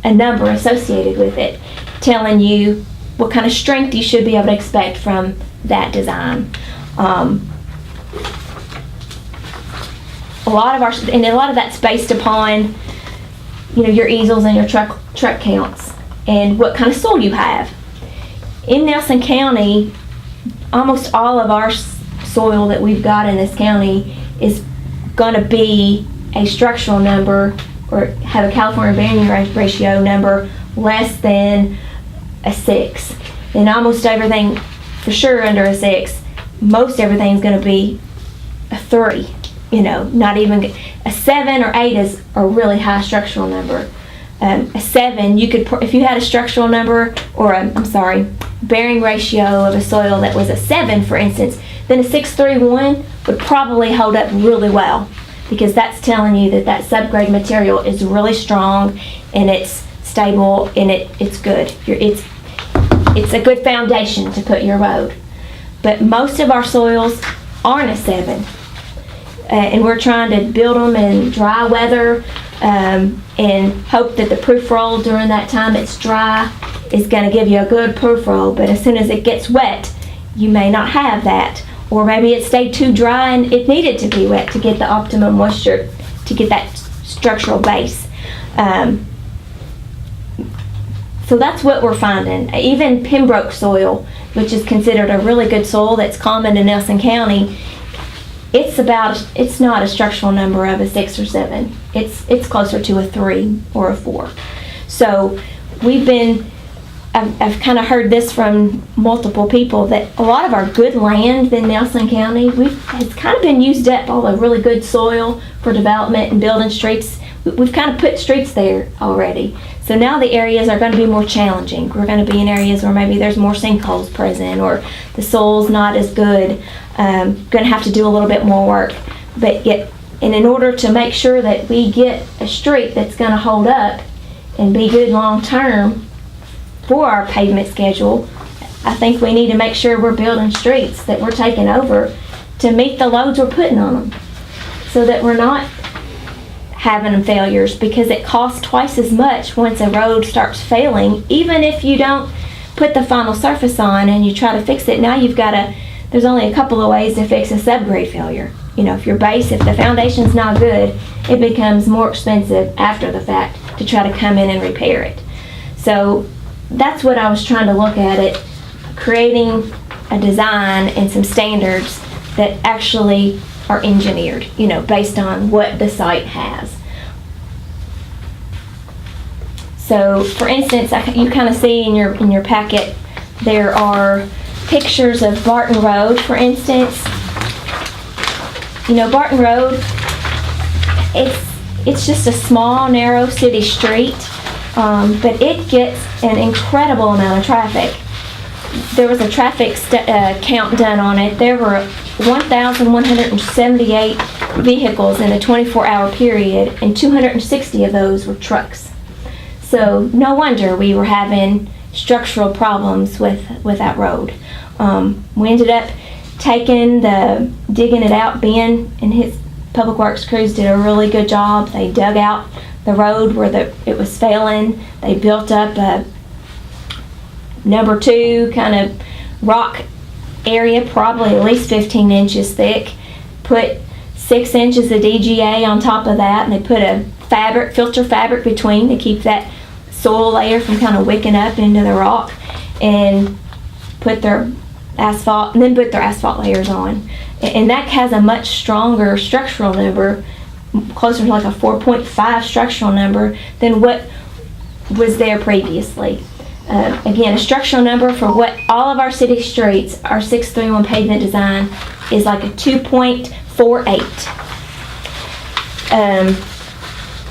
a number associated with it telling you what kind of strength you should be able to expect from that design. A lot of that's based upon, you know, your easels and your truck counts and what kind of soil you have. In Nelson County, almost all of our soil that we've got in this county is going to be a structural number or have a California bearing ratio number less than a 6. And almost everything, for sure under a 6, most everything's going to be a 3. You know, not even a 7 or 8 is a really high structural number. A 7, you could, if you had a structural number or bearing ratio of a soil that was a 7, for instance, then a 631 would probably hold up really well, because that's telling you that subgrade material is really strong and it's stable and it's good. It's a good foundation to put your road. But most of our soils aren't a 7. And we're trying to build them in dry weather and hope that the proof roll during that time it's dry is going to give you a good proof roll. But as soon as it gets wet, you may not have that. Or maybe it stayed too dry and it needed to be wet to get the optimum moisture, to get that structural base. So that's what we're finding. Even Pembroke soil, which is considered a really good soil that's common in Nelson County, it's not a structural number of a 6 or 7. It's closer to a 3 or a 4. So I've kind of heard this from multiple people that a lot of our good land in Nelson County has kind of been used up, all the really good soil for development and building streets. We've kind of put streets there already. So now the areas are going to be more challenging. We're going to be in areas where maybe there's more sinkholes present or the soil's not as good. Going to have to do a little bit more work. But in order to make sure that we get a street that's going to hold up and be good long term for our pavement schedule, I think we need to make sure we're building streets that we're taking over to meet the loads we're putting on them, so that we're not having failures, because it costs twice as much once a road starts failing. Even if you don't put the final surface on and you try to fix it, now you've got there's only a couple of ways to fix a subgrade failure. You know, if the foundation's not good, it becomes more expensive after the fact to try to come in and repair it. So that's what I was trying to look at it, creating a design and some standards that actually are engineered, you know, based on what the site has. So, for instance, you kind of see in your packet, there are pictures of Barton Road, for instance. You know, Barton Road, it's just a small, narrow city street, but it gets an incredible amount of traffic. There was a traffic count done on it. There were 1,178 vehicles in a 24-hour period, and 260 of those were trucks. So no wonder we were having structural problems with that road. We ended up digging it out. Ben and his public works crews did a really good job. They dug out the road where it was failing. They built up a number 2 kind of rock area, probably at least 15 inches thick. Put 6 inches of DGA on top of that, and they put a filter fabric between to keep that soil layer from kind of wicking up into the rock, and put their asphalt layers on. And that has a much stronger structural number, closer to like a 4.5 structural number than what was there previously. Again, a structural number for what all of our city streets, our 631 pavement design, is like a 2.48.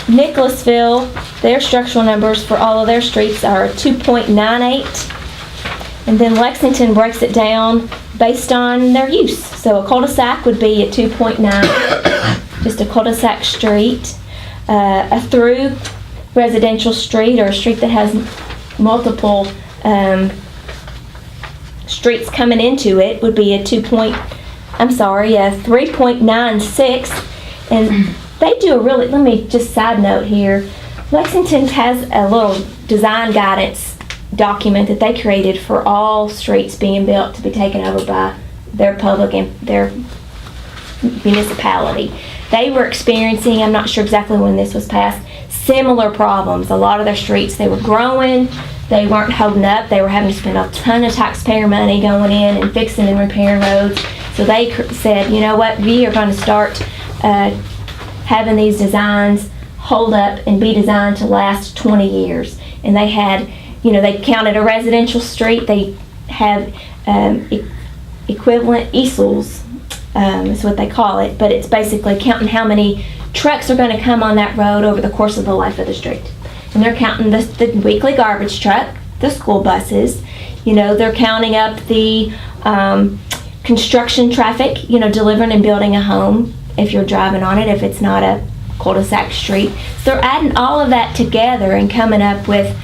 Nicholasville, their structural numbers for all of their streets are 2.98. And then Lexington breaks it down based on their use. So a cul-de-sac would be at 2.9, just a cul-de-sac street. A through residential street, or a street that has multiple streets coming into it, would be a 3.96. And they do let me just side note here, Lexington has a little design guidance document that they created for all streets being built to be taken over by their public and their municipality. They were experiencing, I'm not sure exactly when this was passed, similar problems. A lot of their streets, they were growing, they weren't holding up, they were having to spend a ton of taxpayer money going in and fixing and repairing roads. So they said, you know what, we are going to start having these designs hold up and be designed to last 20 years. And they had, they counted a residential street, they have equivalent easels, is what they call it, but it's basically counting how many trucks are going to come on that road over the course of the life of the street. And they're counting the weekly garbage truck, the school buses, they're counting up the construction traffic, delivering and building a home if you're driving on it, if it's not a cul-de-sac street. So they're adding all of that together and coming up with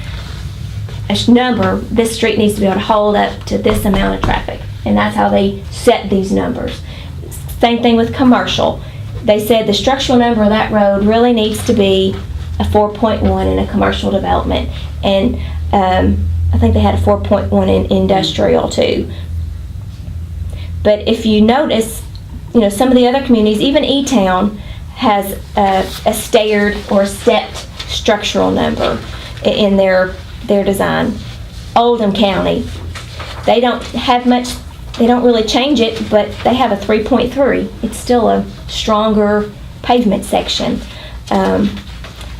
a number. This street needs to be able to hold up to this amount of traffic. And that's how they set these numbers. Same thing with commercial. They said the structural number of that road really needs to be a 4.1 in a commercial development. And I think they had a 4.1 in industrial too. But if you notice, some of the other communities, even E-Town has a staired or stepped structural number in their design. Oldham County, they don't have much, they don't really change it, but they have a 3.3. It's still a stronger pavement section.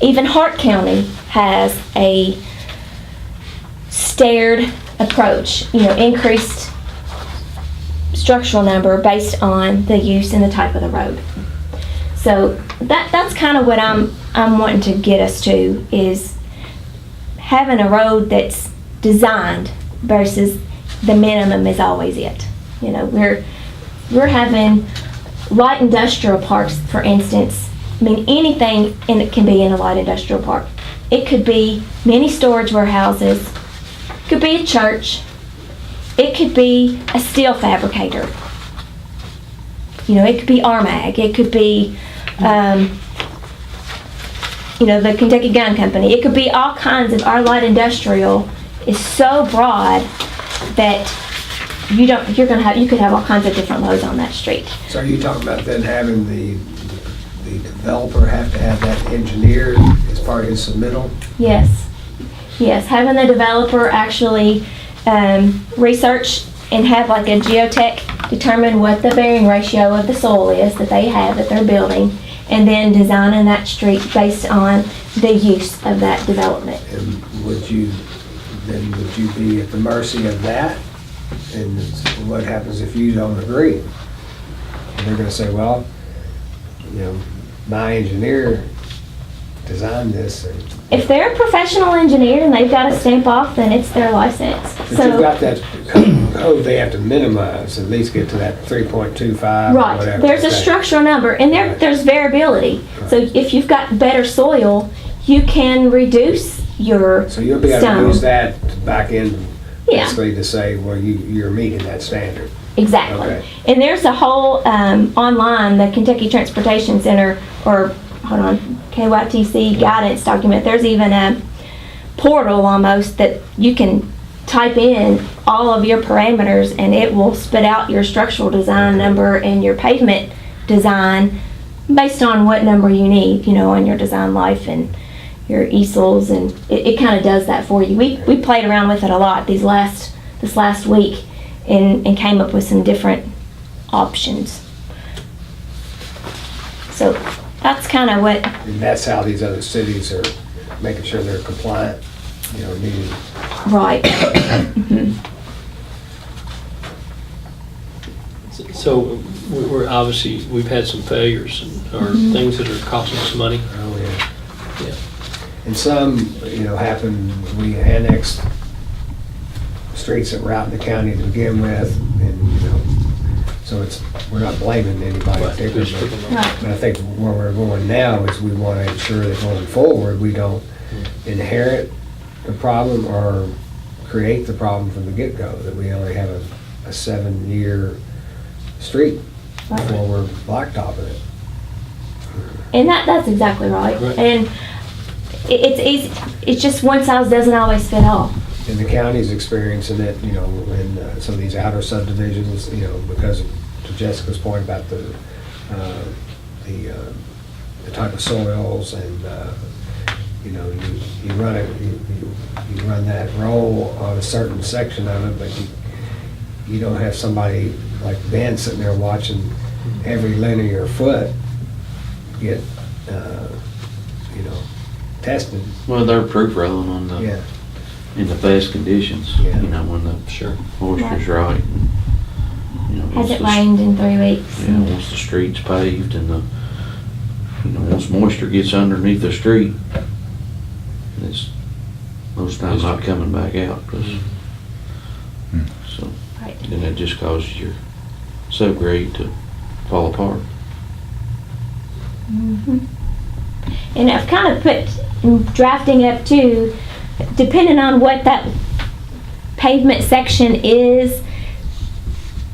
Even Hart County has a staired approach, increased structural number based on the use and the type of the road. So that's kind of what I'm wanting to get us to, is having a road that's designed versus the minimum is always it. We're having light industrial parks, for instance. I mean, anything it can be in a light industrial park. It could be many storage warehouses, it could be a church, it could be a steel fabricator. It could be Armag, it could be the Kentucky Gun Company. It could be all kinds of. Our light industrial is so broad that you could have all kinds of different loads on that street. So are you talking about then having the developer have to have that engineered as part of his submittal? Yes, yes, having the developer actually research and have like a geotech determine what the bearing ratio of the soil is that they have that they're building, and then designing that street based on the use of that development. And would you be at the mercy of that? And what happens if you don't agree? And they're gonna say, well, you know, my engineer designed this, and If they're a professional engineer and they've got a stamp off, then it's their license. but you've So, got that code they have to minimize, at least get to that 3.25 or right, whatever. there's a it's at. structural number, and Right. there's variability. So if you've got better soil, you can reduce your So you'll be able to stone. use that back in, Yeah. basically to say, well, you're meeting that standard. Exactly. Okay. And there's a whole, online, the Kentucky Transportation Center, or, hold on, KYTC guidance document, there's even a portal almost that you can type in all of your parameters and it will spit out your structural design number and your pavement design based on what number you need, on your design life and your easels, and it kind of does that for you. We played around with it a lot this last week and came up with some different options. So that's kind of what, And that's how these other cities are making sure they're compliant, meeting. right. So we're obviously, we've had some failures or things that are costing us money. Oh, yeah. Yeah. And some, happened, we annexed streets that were out in the county to begin with, and, so we're not blaming anybody Right. particularly. Right. But I think where we're going now is we want to ensure that going forward, we don't inherit the problem or create the problem from the get-go, that we only have a 7-year street before we're blacktopping it. And that's exactly right. Right. And it's easy, it's just one size doesn't always fit all. And the county's experiencing it, in some of these outer subdivisions, because to Jessica's point about the type of soils and, you run it, you run that roll on a certain section of it, but you don't have somebody like Ben sitting there watching every linear foot get, tested. Well, they're proof rolling on Yeah. in the best conditions, Yeah. when the Sure. moisture's right. Once Hasn't the- rained in 3 weeks. Yeah, once the street's paved and once moisture gets underneath the street, it's most times not coming back out, 'cause so, Right. then it just causes your subgrade to fall apart. Mhm. And I've kind of put, in drafting up too, depending on what that pavement section is,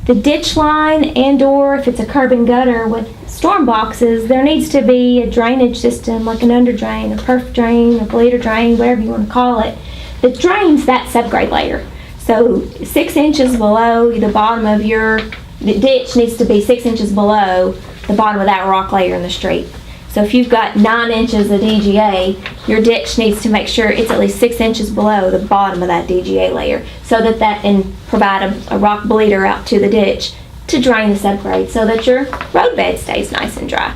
the ditch line and/or if it's a curb and gutter with storm boxes, there needs to be a drainage system, like an under drain, a perf drain, a bleeder drain, whatever you want to call it, that drains that subgrade layer. So 6 inches below the bottom of the ditch needs to be 6 inches below the bottom of that rock layer in the street. So if you've got 9 inches of DGA, your ditch needs to make sure it's at least 6 inches below the bottom of that DGA layer, so that can provide a rock bleeder out to the ditch to drain the subgrade, so that your roadbed stays nice and dry.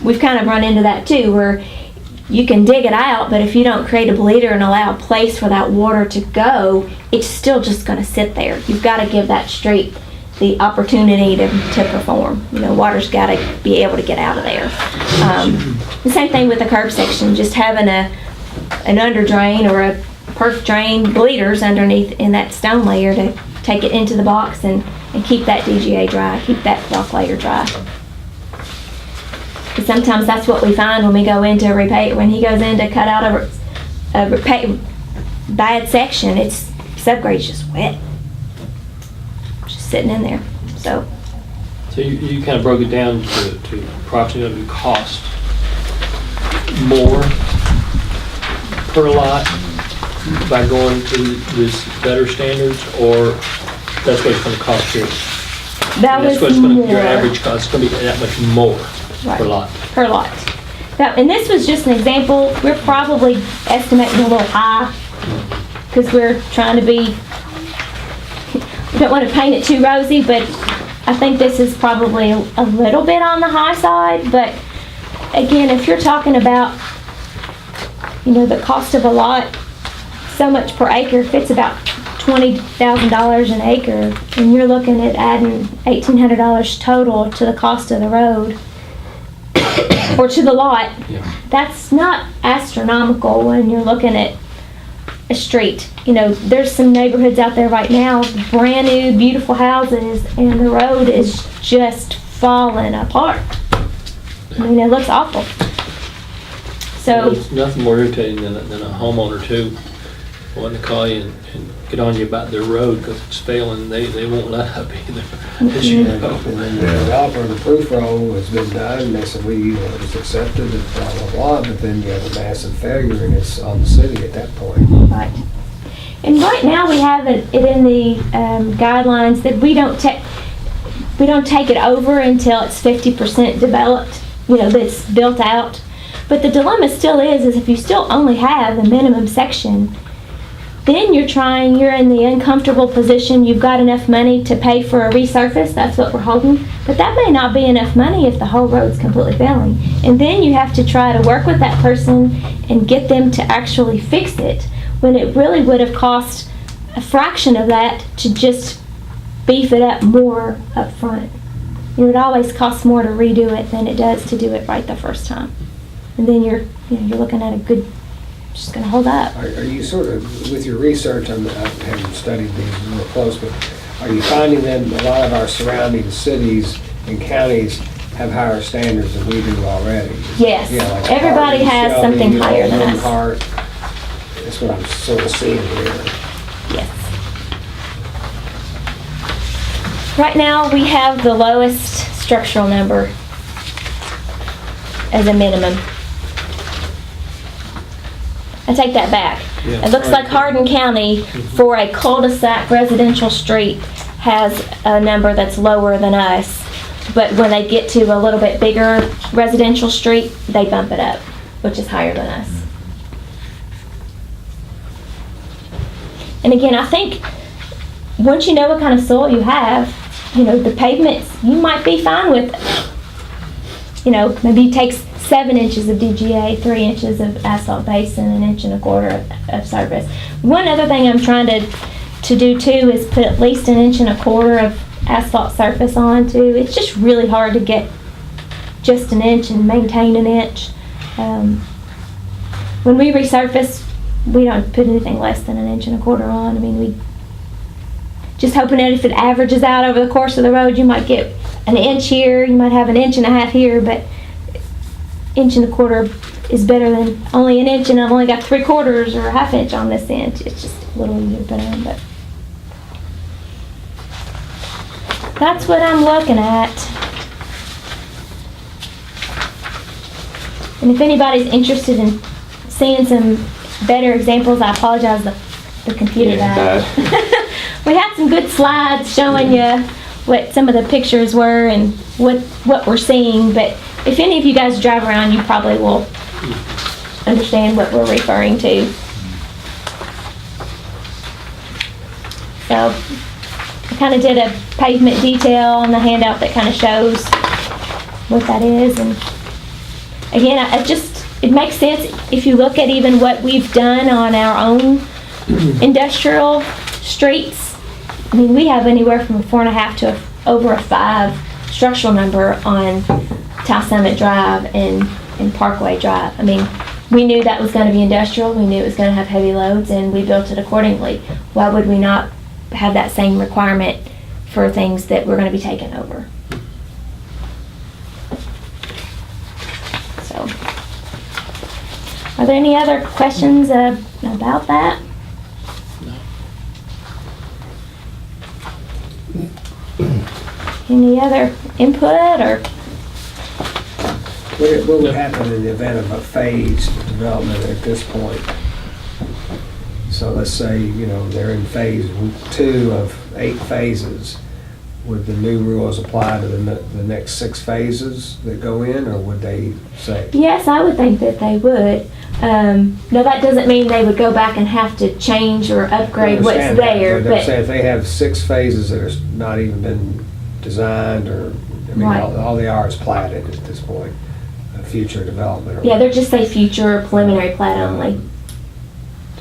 We've kind of run into that too, where you can dig it out, but if you don't create a bleeder and allow a place for that water to go, it's still just going to sit there. You've got to give that street the opportunity to perform. Water's got to be able to get out of there. The same thing with the curb section, just having an under drain or a perf drain bleeders underneath in that stone layer to take it into the box and keep that DGA dry, keep that rock layer dry. But sometimes that's what we find when we go into when he goes in to cut out a bad section, it's subgrade's just wet. Just sitting in there, so. So you kind of broke it down to approximately cost more per lot by going to this better standards, or That's what it's gonna cost you. That That's was what it's gonna, more. your average cost is gonna be that much more per Right. lot. Per lot. Now, and this was just an example. We're probably estimating a little high because we're trying to be, we don't want to paint it too rosy, but I think this is probably a little bit on the high side. But again, if you're talking about, the cost of a lot, so much per acre, if it's about $20,000 an acre, and you're looking at adding $1,800 total to the cost of the road, or to the lot, Yeah. that's not astronomical when you're looking at a street. There's some neighborhoods out there right now, brand new, beautiful houses, and the road is just falling apart. I mean, it looks awful. So, There's nothing more irritating than a homeowner too, wanting to call you and get on you about their road because it's failing. They won't let up either. As you And know. then the developer, the proof roll has been done, and they said, it's accepted, and blah, blah, blah, but then you have a massive failure, and it's on the city at that point. right. And right now, we have it in the guidelines that we don't take it over until it's 50% developed, that's built out. But the dilemma still is if you still only have the minimum section, then you're in the uncomfortable position, you've got enough money to pay for a resurface, that's what we're holding, but that may not be enough money if the whole road's completely failing. And then you have to try to work with that person and get them to actually fix it, when it really would have cost a fraction of that to just beef it up more up front. It always costs more to redo it than it does to do it right the first time. And then you're looking at a good, just gonna hold up. Are you sort of, with your research, I haven't studied these real close, but are you finding that a lot of our surrounding cities and counties have higher standards than we do already? Yes, Like everybody Hardin, has Shelby, something higher than us. Linhart. That's what I'm sort of seeing here. Yes. Right now, we have the lowest structural number as a minimum. I take that back. Yeah, It looks like Hardin County, for a cul-de-sac residential street, has a number that's lower than us. But when they get to a little bit bigger residential street, they bump it up, which is higher than us. And again, I think, once you know what kind of soil you have, the pavements, you might be fine with, maybe it takes 7 inches of DGA, 3 inches of asphalt base, and 1.25 inches of surface. One other thing I'm trying to do too is put at least 1.25 inches of asphalt surface on too. It's just really hard to get just 1 inch and maintain 1 inch. When we resurface, we don't put anything less than 1.25 inches on. I mean, we just hoping that if it averages out over the course of the road, you might get 1 inch here, you might have 1.5 inches here, but 1.25 inches is better than only 1 inch and I've only got 3/4 or 1/2 inch on this inch. It's just a little easier to put on, but that's what I'm looking at. And if anybody's interested in seeing some better examples, I apologize, the computer died. We had some good slides showing you what some of the pictures were and what we're seeing, but if any of you guys drive around, you probably will understand what we're referring to. So, I kind of did a pavement detail on the handout that kind of shows what that is, and again, it makes sense if you look at even what we've done on our own industrial streets. I mean, we have anywhere from a 4.5 to over a 5 structural number on Tile Summit Drive and Parkway Drive. I mean, we knew that was going to be industrial, we knew it was going to have heavy loads, and we built it accordingly. Why would we not have that same requirement for things that we're going to be taking over? So, are there any other questions about that? Any other input or? What would happen in the event of a phased development at this point? So let's say, they're in phase 2 of 8 phases, would the new rules apply to the next 6 phases that go in, or would they say? Yes, I would think that they would. No, that doesn't mean they would go back and have to change or upgrade what's I understand that, there, I'm but saying if they have 6 phases that are not even been designed, or, I mean, Right. all they are is platted at this point, future development. or yeah, they're just say future or preliminary plat only.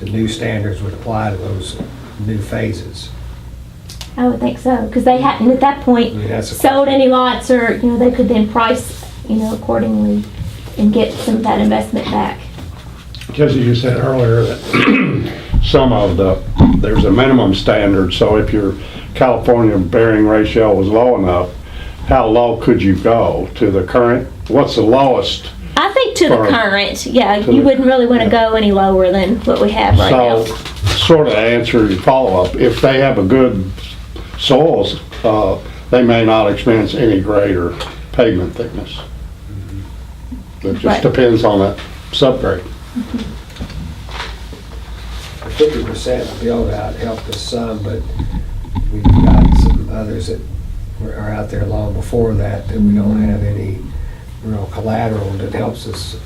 The new standards would apply to those new phases. I would think so, because they hadn't at that I point mean, that's a sold any lots, or, you know, they could then price, you know, accordingly and get some of that investment back. Just as you said earlier, that some of there's a minimum standard, so if your California bearing ratio was low enough, how low could you go to the current? What's the lowest? I think to the For- current, yeah, to you the- wouldn't really want to yeah. go any lower than what we have right now. So, sort of answer your follow-up, if they have a good soils, they may not experience any greater pavement thickness. It just Right. depends on that subgrade. 50% build out helped us some, but we've got some others that are out there long before that we don't have any real collateral that helps us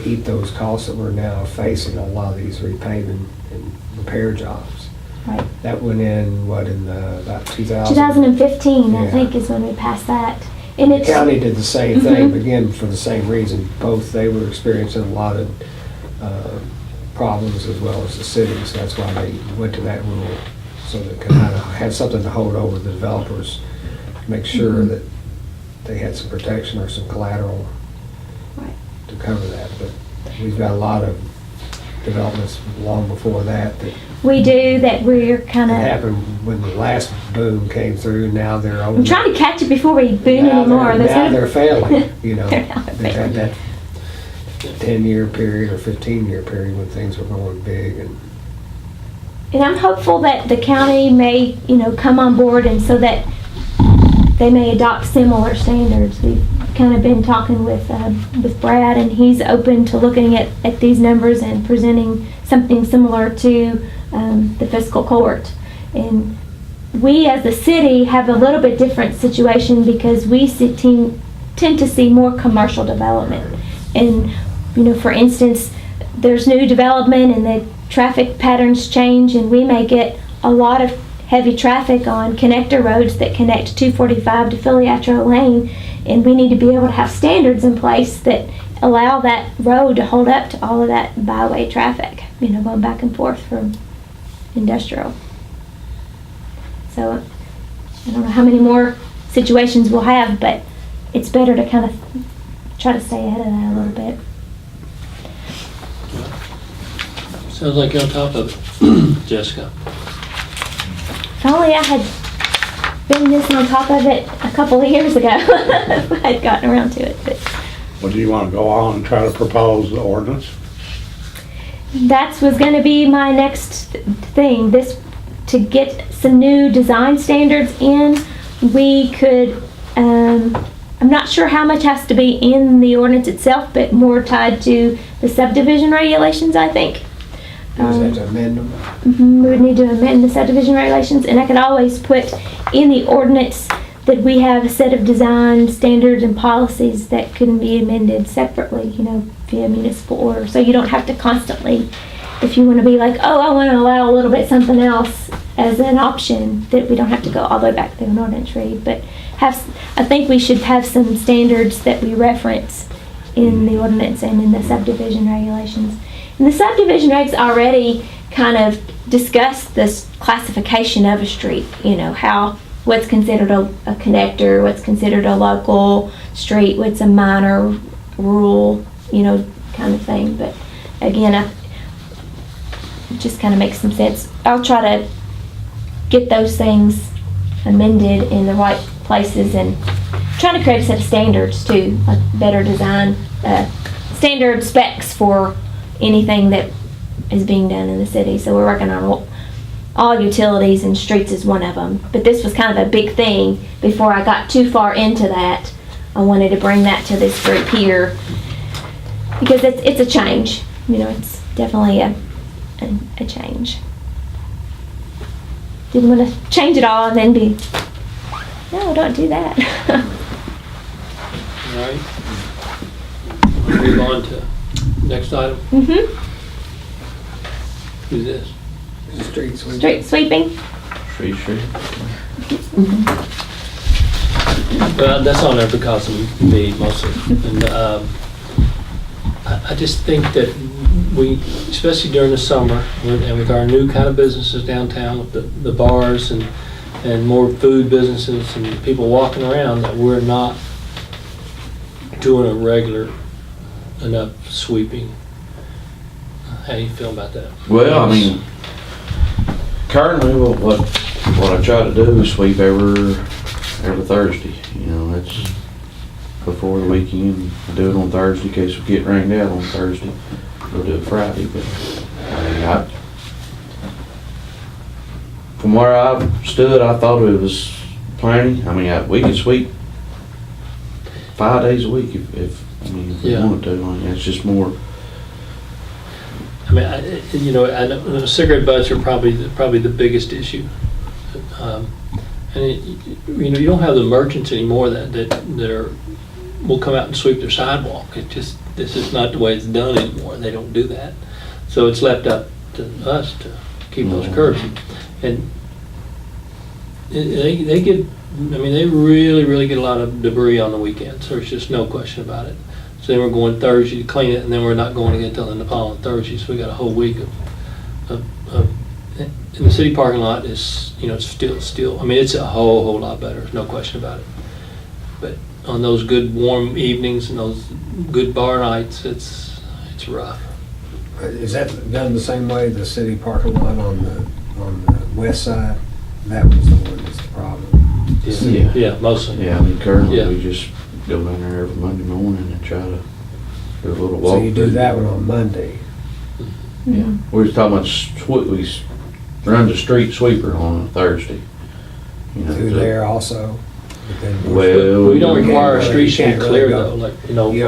eat those costs that we're now facing on a lot of these repaving and repair jobs. Right. That went in, about 2000? 2015, I Yeah. think, is when we passed that. And The it's, county did the same thing, Mhm. again, for the same reason. Both, they were experiencing a lot of problems as well as the cities. That's why they went to that rule, so they could kind of have something to hold over the developers, make sure that they had some protection or some collateral Right. to cover that. But we've got a lot of developments long before that we do that we're kind of, happened when the last boom came through. Now they're over. I'm trying to catch it before we boom Now anymore. they're- That's Now what- they're failing, you know. They're now They've had failing. that 10-year period or 15-year period when things were going big, and And I'm hopeful that the county may, you know, come on board, and so that they may adopt similar standards. We've kind of been talking with Brad, and he's open to looking at these numbers and presenting something similar to the fiscal court. And we, as a city, have a little bit different situation because we tend to see more commercial development. And, you know, for instance, there's new development and the traffic patterns change, and we may get a lot of heavy traffic on connector roads that connect 245 to Filiatro Lane, and we need to be able to have standards in place that allow that road to hold up to all of that byway traffic, you know, going back and forth from industrial. So I don't know how many more situations we'll have, but it's better to kind of try to stay ahead of that a little bit. Sounds like you're on top of it, Jessica. If only I had been this on top of it a couple of years ago, if I had gotten around to it. But Well, do you want to go on and try to propose the ordinance? that was going to be my next thing. This, to get some new design standards in, we could, I'm not sure how much has to be in the ordinance itself, but more tied to the subdivision regulations, I think. you just have to amend them. We would need to amend the subdivision regulations, and I could always put in the ordinance that we have a set of design standards and policies that can be amended separately, you know, via municipal order. So you don't have to constantly, if you want to be like, oh, I want to allow a little bit something else as an option, that we don't have to go all the way back to an ordinance read. But I think we should have some standards that we reference in the ordinance and in the subdivision regulations. And the subdivision regs already kind of discuss this classification of a street, you know, what's considered a connector, what's considered a local street, what's a minor, rural, you know, kind of thing. But again, it just kind of makes some sense. I'll try to get those things amended in the right places, and trying to create a set of standards too, like better design, standard specs for anything that is being done in the city. So we're working on all utilities, and streets is one of them. But this was kind of a big thing. Before I got too far into that, I wanted to bring that to this group here, because it's a change. You know, it's definitely a change. didn't want to change it all and then be, no, don't do that. All right. We'll move on to next item. Mm-hmm. Who's this? Street sweeping. Street sweeping. Street. Well, that's on there because of me mostly. And I just think that we, especially during the summer, and with our new kind of businesses downtown, with the bars and more food businesses and people walking around, that we're not doing a regular enough sweeping. How do you feel about that? Well, I mean, currently, what I try to do is sweep every Thursday. You know, that's before the weekend. I do it on Thursday in case we get rained out on Thursday. We'll do it Friday, but I mean, from where I stood, I thought it was plenty. I mean, we could sweep 5 days a week if we Yeah. wanted to. I mean, it's just more. I mean, I know cigarette butts are probably the biggest issue. And you don't have the merchants anymore that will come out and sweep their sidewalk. This is not the way it's done anymore. They don't do that. So it's left up to us to keep those curbs. And they get, they really get a lot of debris on the weekends. There's just no question about it. So then we're going Thursday to clean it, and then we're not going again until the following Thursday. So we got a whole week of in the city parking lot is, it's still, it's a whole lot better. There's no question about it. But on those good warm evenings and those good bar nights, it's rough. Is that done the same way, the city parking lot on the west side? That was the one that's the problem. Yeah. Mostly. Yeah, I mean, currently, Yeah. we just go down there every Monday morning and try to do a little walk. So you do that one on Monday. Yeah, we was talking about, we run the street sweeper on a Thursday. You know, Through to- there also. But then Well, We don't you require a can't street really- to be you can't clear really though, go. You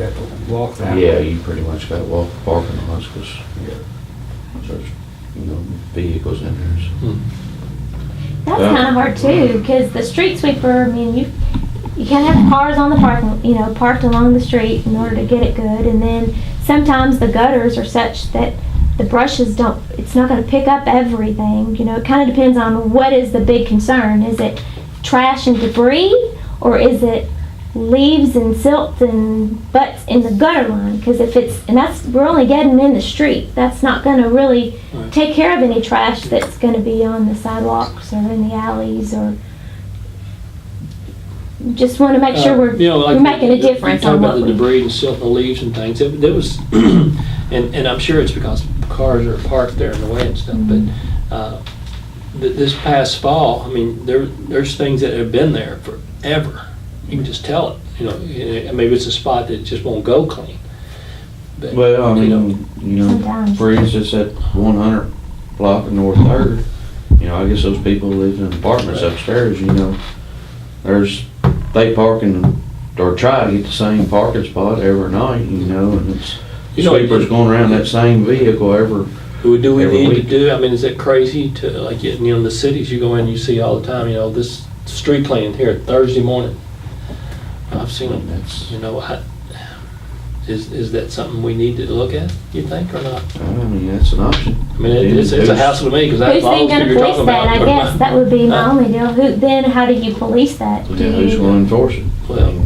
have to walk that Yeah, way. you pretty much gotta walk the parking lots, cause there's, vehicles in there, so. That's Yeah. kind of hard too, because the street sweeper, you can't have cars on the parking, parked along the street in order to get it good. And then sometimes the gutters are such that the brushes it's not going to pick up everything. It kind of depends on what is the big concern. Is it trash and debris, or is it leaves and silt and butts in the gutter line? Because we're only getting in the street. That's not going to really Right. take care of any trash that's going to be on the sidewalks or in the alleys, or just want to make sure we're making a difference You talk on about what the we. debris and silt and the leaves and things. It was, and I'm sure it's because cars are parked there in the way and stuff. Mm-hmm. But this past fall, there's things that have been there forever. You can just tell it. Maybe it's a spot that just won't go clean. But, Well, Sometimes. for instance, at 100 block of North Third, I guess those people live in apartments upstairs, they park or try to get the same parking spot every night, and it's sweepers going around that same vehicle every. Do we Every need to week. do, is it crazy to, in the cities you go in, you see all the time, this street cleaning here Thursday morning. I've seen them, is that something we need to look at, you think, or not? That's an option. It's a hassle to me, because that's Who's all then those going people to you're police talking that? I about. guess that would be my Huh? only deal. How do you police that? Yeah, who's going to enforce it? Well,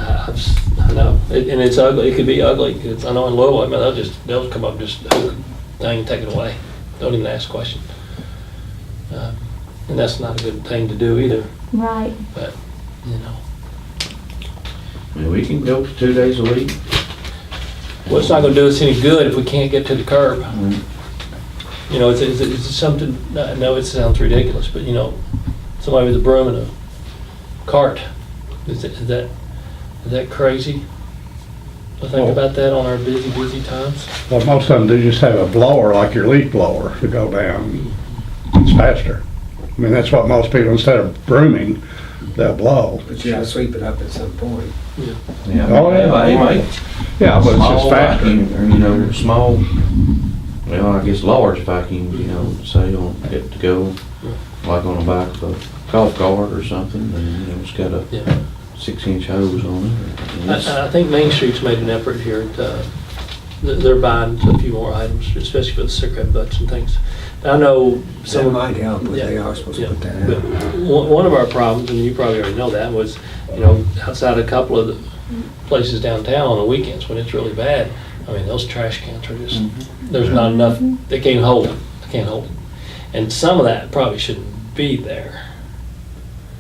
I know, and it's ugly, it could be ugly, 'cause I know in Louisville, they'll come up, just hook the thing, take it away, don't even ask a question. And that's not a good thing to do either, Right. but, We can go 2 days a week. well, it's not gonna do us any good if we can't get to the curb. It's something, I know it sounds ridiculous, but somebody with a broom and a cart, is that crazy? I think Well- about that on our busy times. Well, most of them do just have a blower, like your leaf blower, to go down. It's faster. That's what most people, instead of brooming, they'll blow. But you gotta sweep it up at some point. Yeah. Oh, yeah. They make Yeah, but it's just small faster. vacuum, or small, I guess large vacuums, say on get to go. like on the back of a golf cart or something, and, you know, it's got a Yeah. 6-inch hose on it. And it's- I think Main Street's made an effort here to, they're buying a few more items, especially for the cigarette butts and things. I know some. That might help, but they Yeah, are supposed to yeah. put that But out. one of our problems, and you probably already know that, was, you know, outside a couple of the places downtown on the weekends when it's really bad, I mean, those trash cans are just, there's not enough, they can't hold them, they can't hold them. And some of that probably shouldn't be there.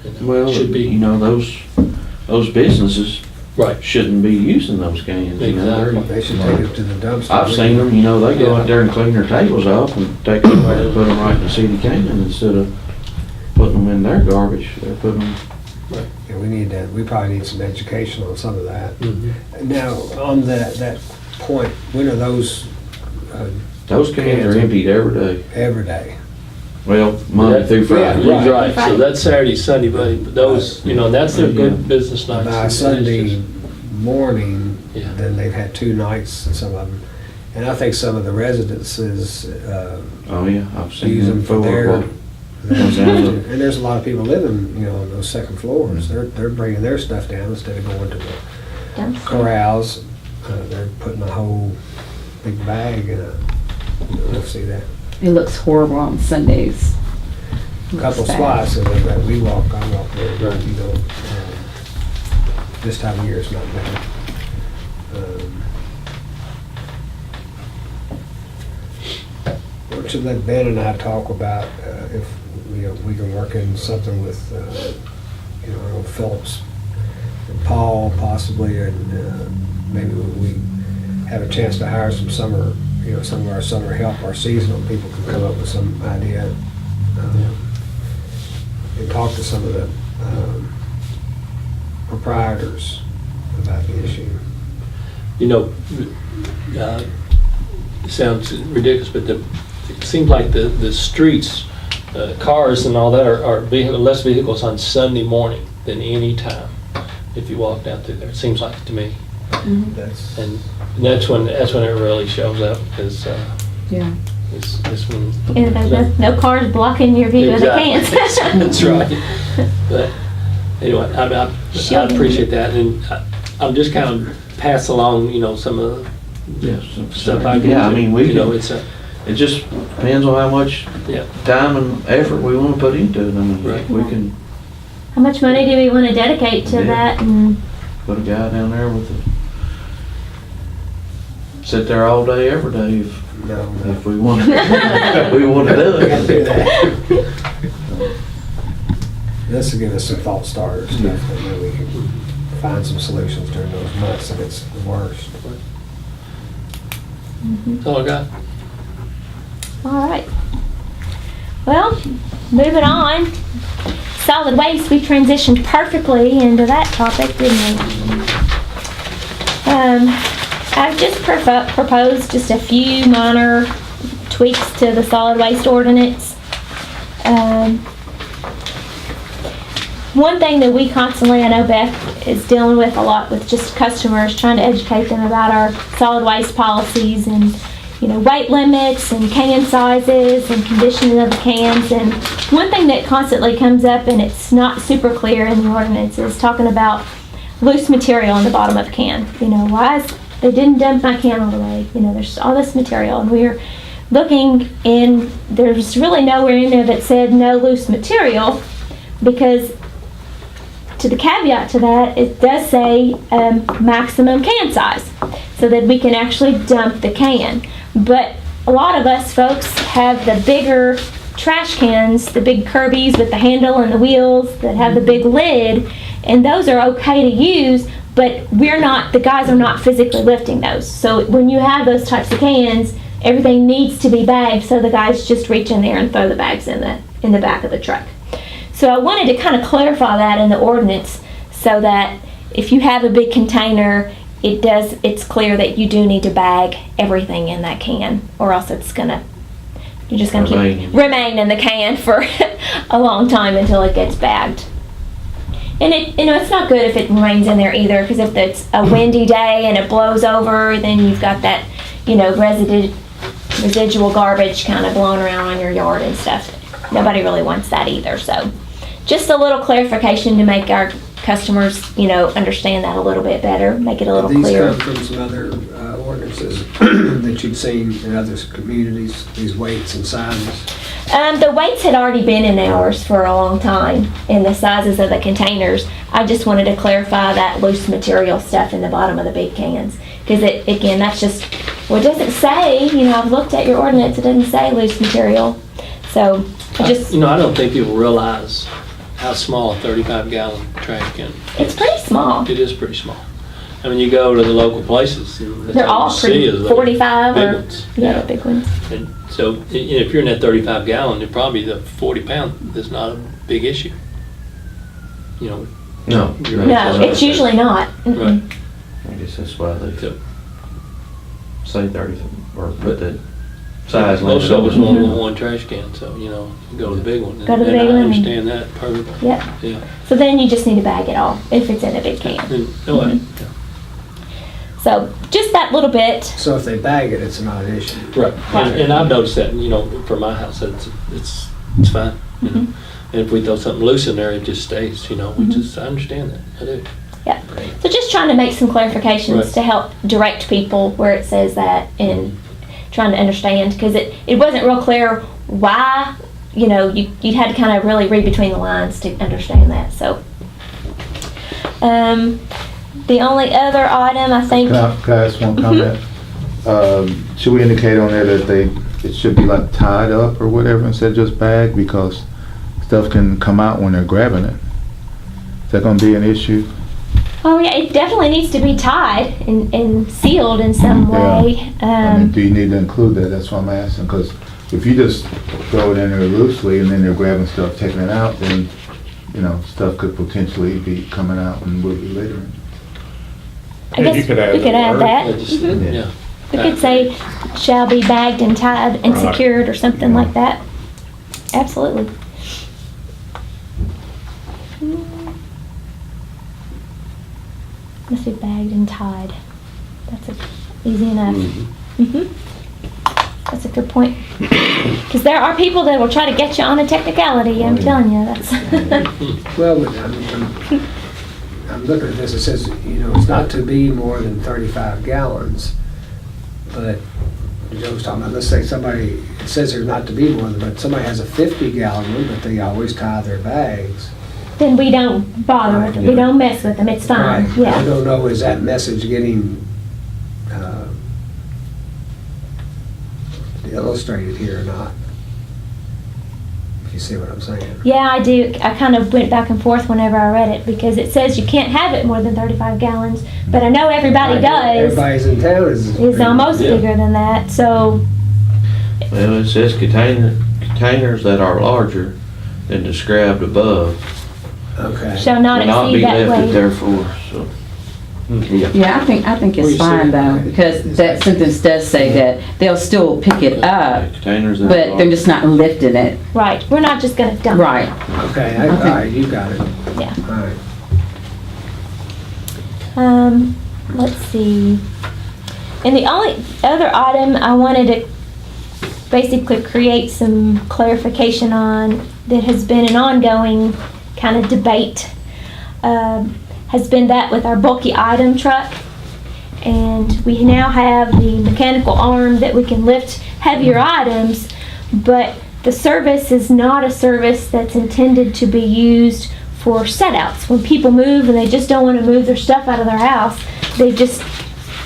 You know, Well, it should be, you know, those businesses right, shouldn't be using those cans, you know. They're- Exactly. They should take it to the dumpster. I've seen them, you know, they go Yeah. out there and clean their tables off and take them away and put them right in the city cannon instead of putting them in their garbage. They're putting them, Yeah, we probably need some education on some of that. Mhm. Now, on that point, when are those those cans are emptied every day. every day? Well, Monday through Friday. Yeah, You're right, so that's Saturday, Sunday, but those, you know, that's their good business nights. By It's Sunday just- morning, Yeah. then they've had 2 nights and some of them. And I think some of the residences Oh, yeah, I've seen use them them for before. their. Well, Comes down to- And there's a lot of people living, you know, on those second floors. They're bringing their stuff down instead of going to the Dumpster. corrals. They're putting a whole big bag in a, you'll see that. It looks horrible on Sundays. Couple Looks bad. spots that I walk there, Right. you know. This time of year is not bad. What should let Ben and I talk about if, you know, we can work in something with, you know, I don't know, Phillips and Paul possibly, and maybe we have a chance to hire some summer, you know, some of our summer help, our seasonal people can come up with some idea. And talk to some of the proprietors about the issue. You know, it sounds ridiculous, but it seems like the streets, cars and all that are less vehicles on Sunday morning than any time if you walk down through there. It seems like it to me. That's, And that's when it really shows up, because Yeah. it's when. And there's no cars blocking your view of the cans. Exactly. That's right. But anyway, I appreciate that, and I'm just kind of pass along, you know, some of the Yes. stuff I can. Yeah, I mean, we You know, can, it's a, it just depends on how much yeah, time and effort we want to put into it. I mean, Right. we can How much money do we want to dedicate to Yeah. that? And put a guy down there with sit there all day, every day no, if we want to, if we want to do we gotta do it. that. This will give us some thought starters, stuff that maybe we can find some solutions during those months if it's the worst. that's all I got. all right. Well, moving on. Solid waste, we transitioned perfectly into that topic, didn't we? I've just proposed just a few minor tweaks to the solid waste ordinance. One thing that we constantly, I know Beth is dealing with a lot with just customers, trying to educate them about our solid waste policies and, you know, weight limits and can sizes and conditioning of the cans. And one thing that constantly comes up, and it's not super clear in the ordinance, is talking about loose material on the bottom of the can. You know, they didn't dump my can all the way. You know, there's all this material, and we're looking, and there's really nowhere in there that said no loose material, because to the caveat to that, it does say maximum can size, so that we can actually dump the can. But a lot of us folks have the bigger trash cans, the big Kirby's with the handle and the wheels that have the big lid, and those are okay to use, but the guys are not physically lifting those. So when you have those types of cans, everything needs to be bagged, so the guys just reach in there and throw the bags in the back of the truck. So I wanted to kind of clarify that in the ordinance, so that if you have a big container, it's clear that you do need to bag everything in that can, or else you're just gonna remain in the can for a long time until it gets bagged. And it's not good if it remains in there either, because if it's a windy day and it blows over, then you've got that, you know, residual garbage kind of blowing around on your yard and stuff. nobody really wants that either, so. Just a little clarification to make our customers, understand that a little bit better, make it a little These clearer. come from some other ordinances that you've seen in other communities, these weights and sizes. The weights had already been in ours for a long time, and the sizes of the containers. I just wanted to clarify that loose material stuff in the bottom of the big cans. Because again, that's just, well, it doesn't say, I've looked at your ordinance, it doesn't say loose material. So, I don't think people realize how small a 35-gallon trash can. it's pretty small. It is pretty small. I mean, you go to the local places. And that's They're all you see pretty, is the 45 big or, ones. yeah, the big ones. And so if you're in that 35-gallon, you're probably the 40-pound is not a big issue. No. No, it's usually not. Mm-mm. Right. I guess that's why they So say 30, or put the size most limit of us on only it. want one trash can, so, go to the big one. Go to the And big I one. understand that perfectly. Yep. Yeah. So then you just need to bag it all if it's in a big can. No way. So just that little bit. So if they bag it, it's not an issue. Right. And I've noticed that, for my house, it's fine, Mm-hmm. And if we throw something loose in there, it just stays, which is, I understand that. I do. Yeah. So just trying to make some clarifications Right. to help direct people where it says that and trying to understand because it wasn't real clear why, you'd had to kind of really read between the lines to understand that. So, the only other item I think, Can I ask one comment? Should we indicate on there that it should be like tied up or whatever instead of just bagged because stuff can come out when they're grabbing it? Is that gonna be an issue? oh yeah, it definitely needs to be tied and sealed in some Yeah. way. I mean, do you need to include that? That's what I'm asking, because if you just throw it in there loosely and then they're grabbing stuff, taking it out, then, stuff could potentially be coming out and will be littering. I guess You could add we could the add word. that. I just, yeah. We could say, shall be bagged and tied and Right. secured or something like that. Absolutely. Must be bagged and tied. That's easy enough. Mhm. That's a good point. Because there are people that will try to get you on a technicality, I'm telling you, that's. Well, I'm looking at this, it says, it's not to be more than 35 gallons, but Joe was talking about, let's say somebody, it says here not to be more than, but somebody has a 50-gallon one, but they always tie their bags. Then we don't bother with them, we don't mess with them, it's fine, Right. I yeah. don't know, is that message getting illustrated here or not? If you see what I'm saying. Yeah, I do. I kind of went back and forth whenever I read it because it says you can't have it more than 35 gallons, but I know everybody does. Everybody's in town Is almost Yeah. bigger than that, so, Well, it says containers that are larger than described above Okay. shall not will not exceed be that lifted weight. therefore, so. Yeah, I think Where you it's fine see- though, because that sentence does say that they'll still pick it up, Containers that are but they're just not lifting it. Right, we're not just gonna dump it. Right. Okay, all right, you got it. Yeah. All right. Let's see. And the only other item I wanted to basically create some clarification on that has been an ongoing kind of debate, has been that with our bulky item truck. And we now have the mechanical arm that we can lift heavier items, but the service is not a service that's intended to be used for set-outs. When people move and they just don't want to move their stuff out of their house, they just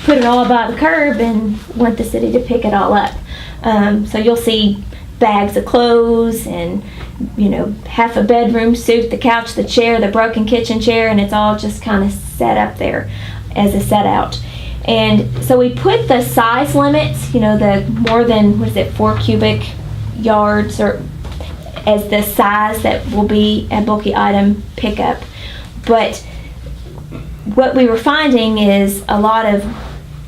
put it all by the curb and want the city to pick it all up. So you'll see bags of clothes and, half a bedroom suit, the couch, the chair, the broken kitchen chair, and it's all just kind of set up there as a set-out. And so we put the size limits, the more than, 4 cubic yards or as the size that will be a bulky item pickup. But what we were finding is a lot of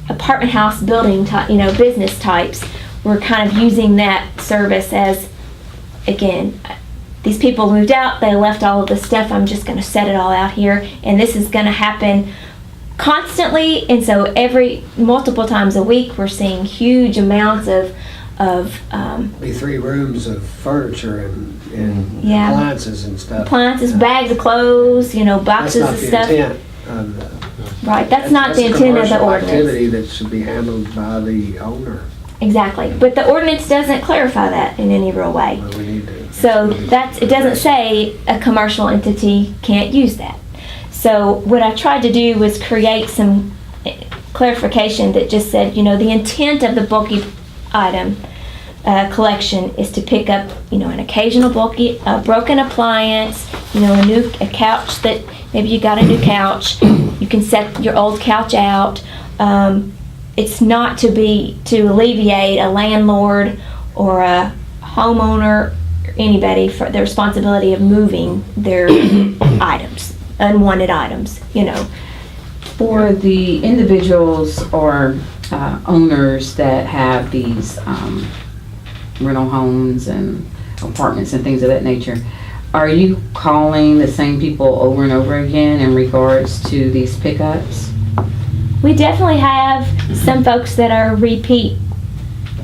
apartment house building type, business types were kind of using that service as, again, these people moved out, they left all of the stuff, I'm just going to set it all out here, and this is going to happen constantly. And so multiple times a week we're seeing huge amounts of of Be 3 rooms of furniture and Yeah. appliances and stuff. appliances, bags of clothes, boxes of That's not stuff. the intent of the. Right, that's not the That's a intent of the commercial ordinance. activity that should be handled by the owner. Exactly, but the ordinance doesn't clarify that in any real way. Well, we need to. So it doesn't say a commercial entity can't use that. So what I tried to do was create some clarification that just said, the intent of the bulky item collection is to pick up, an occasional bulky, broken appliance, a couch that, maybe you got a new couch, you can set your old couch out. It's not to alleviate a landlord or a homeowner or anybody for the responsibility of moving their items, unwanted items, For the individuals or owners that have these rental homes and apartments and things of that nature, are you calling the same people over and over again in regards to these pickups? We definitely have some folks that are repeat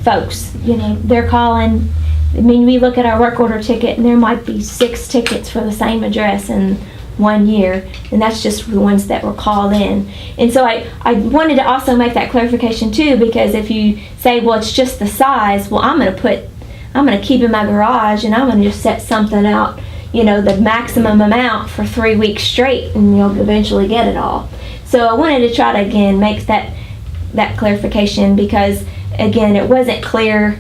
folks. They're calling. We look at our work order ticket and there might be 6 tickets for the same address in 1 year, and that's just the ones that were called in. And so I wanted to also make that clarification too, because if you say, well, it's just the size, well, I'm going to keep in my garage and I'm going to just set something out, the maximum amount for 3 weeks straight, and you'll eventually get it all. So I wanted to try to, again, make that clarification, because, again, it wasn't clear.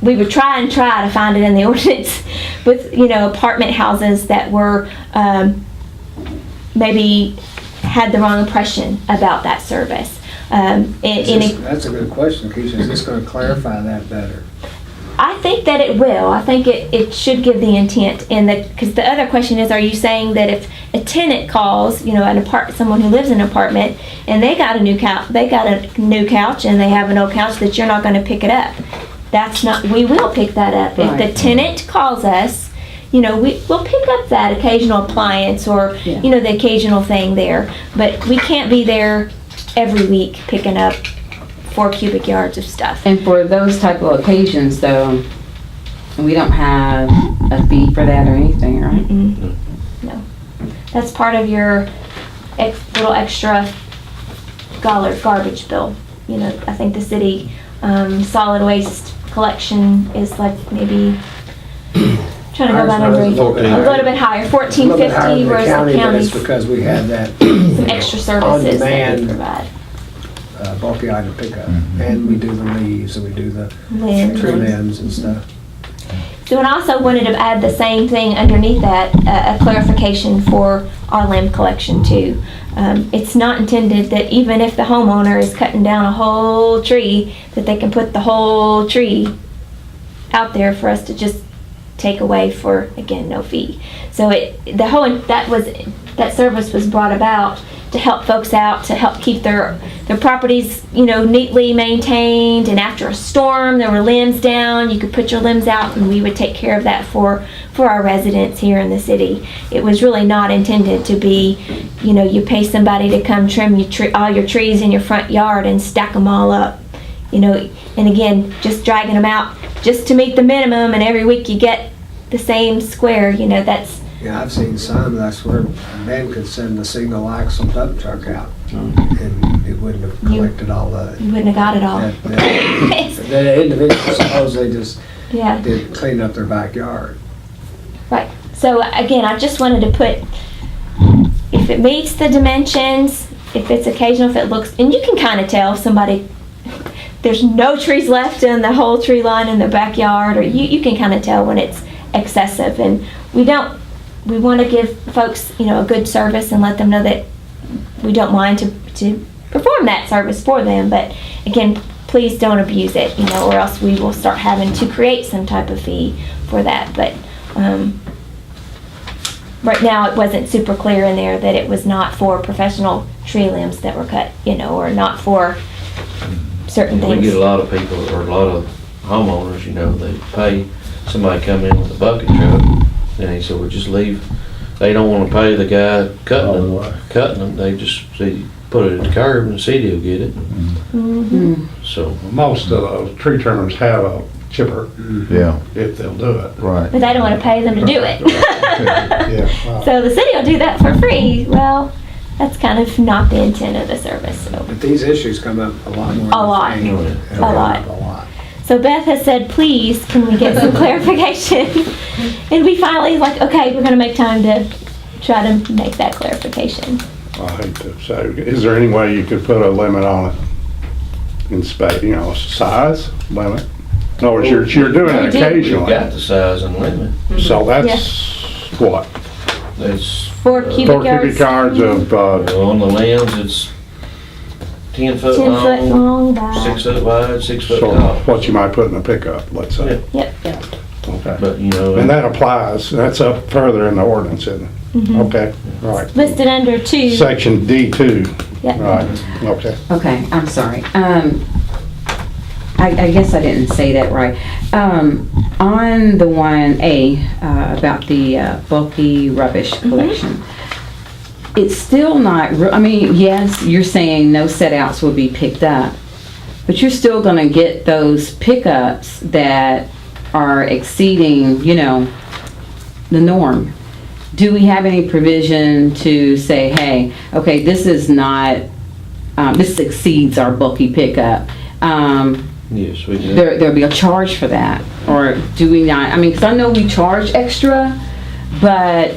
We would try to find it in the ordinance with, apartment houses that were maybe had the wrong impression about that service. That's a good question, Keisha. Is this going to clarify that better? I think that it will. I think it should give the intent because the other question is, are you saying that if a tenant calls, someone who lives in an apartment, and they got a new couch, and they have an old couch, that you're not going to pick it up? That's not. We will pick that up. Right. If the tenant calls us, we'll pick up that occasional appliance or Yeah. The occasional thing there. But we can't be there every week picking up 4 cubic yards of stuff. And for those type of occasions, though, we don't have a fee for that or anything, right? Mm-mm. No. That's part of your little extra garbage bill. I think the city solid waste collection is like maybe, trying to go by memory, a little bit higher, $14.50, whereas the But county's it's because we have that some extra services that we on-demand provide. bulky item pickup. And we do the leaves and we do the Limbs. tree limbs and stuff. So, and I also wanted to add the same thing underneath that, a clarification for our limb collection too. It's not intended that even if the homeowner is cutting down a whole tree, that they can put the whole tree out there for us to just take away for, again, no fee. So that service was brought about to help folks out, to help keep their properties, neatly maintained. And after a storm, there were limbs down, you could put your limbs out, and we would take care of that for our residents here in the city. It was really not intended to be, you pay somebody to come trim all your trees in your front yard and stack them all up. And again, just dragging them out just to meet the minimum, and every week you get the same square, that's. Yeah, I've seen some, that's where Ben could send the single axle dump truck out and it wouldn't have collected all the. You wouldn't have got it all. The individuals supposedly just Yeah, did clean up their backyard. right. So again, I just wanted to put, if it meets the dimensions, if it's occasional, if it looks, and you can kind of tell if somebody, there's no trees left in the whole tree line in the backyard, or you can kind of tell when it's excessive. And we want to give folks, a good service and let them know that we don't mind to perform that service for them. But again, please don't abuse it, or else we will start having to create some type of fee for that. But right now, it wasn't super clear in there that it was not for professional tree limbs that were cut, or not for certain We things. get a lot of people, or a lot of homeowners, they pay somebody come in with a bucket truck, and he said, well, just leave. They don't wanna pay the guy cutting them, they just say, put it at the curb and the city will get it. Mhm. So, Most of those tree trimmers have chipper, Yeah, if they'll do it. right. But they don't want to pay them to do it. Yeah. So the city will do that for free. Well, that's kind of not the intent of the service, so. But these issues come up a lot more. A lot. than you think. A They come lot. up A lot. So Beth has said, please, can we get some clarification? And we finally like, okay, we're gonna make time to try to make that clarification. I hate to say, is there any way you could put a limit on it in space, size limit? In other words, you're doing it We do. We've occasionally, got the size and limit. so that's what? It's, 4 cubic 4 cubic yards. yards of, on the limbs, it's 10 foot 10 foot long, long by. 6 foot wide, 6 foot so tall. what you might put in a pickup, let's say. Yep. Okay. But, you know. And that applies, that's up further in the ordinance, isn't it? Okay, right. Listed under 2. Section D2, Yep. right, okay. Okay, I'm sorry. I guess I didn't say that right. On the 1A, about the bulky rubbish collection, it's still not, I mean, yes, you're saying no set outs will be picked up, but you're still gonna get those pickups that are exceeding, the norm. Do we have any provision to say, hey, okay, this is not, this exceeds our bulky pickup? Yes, we do. There'll be a charge for that, or do we not? I mean, because I know we charge extra, but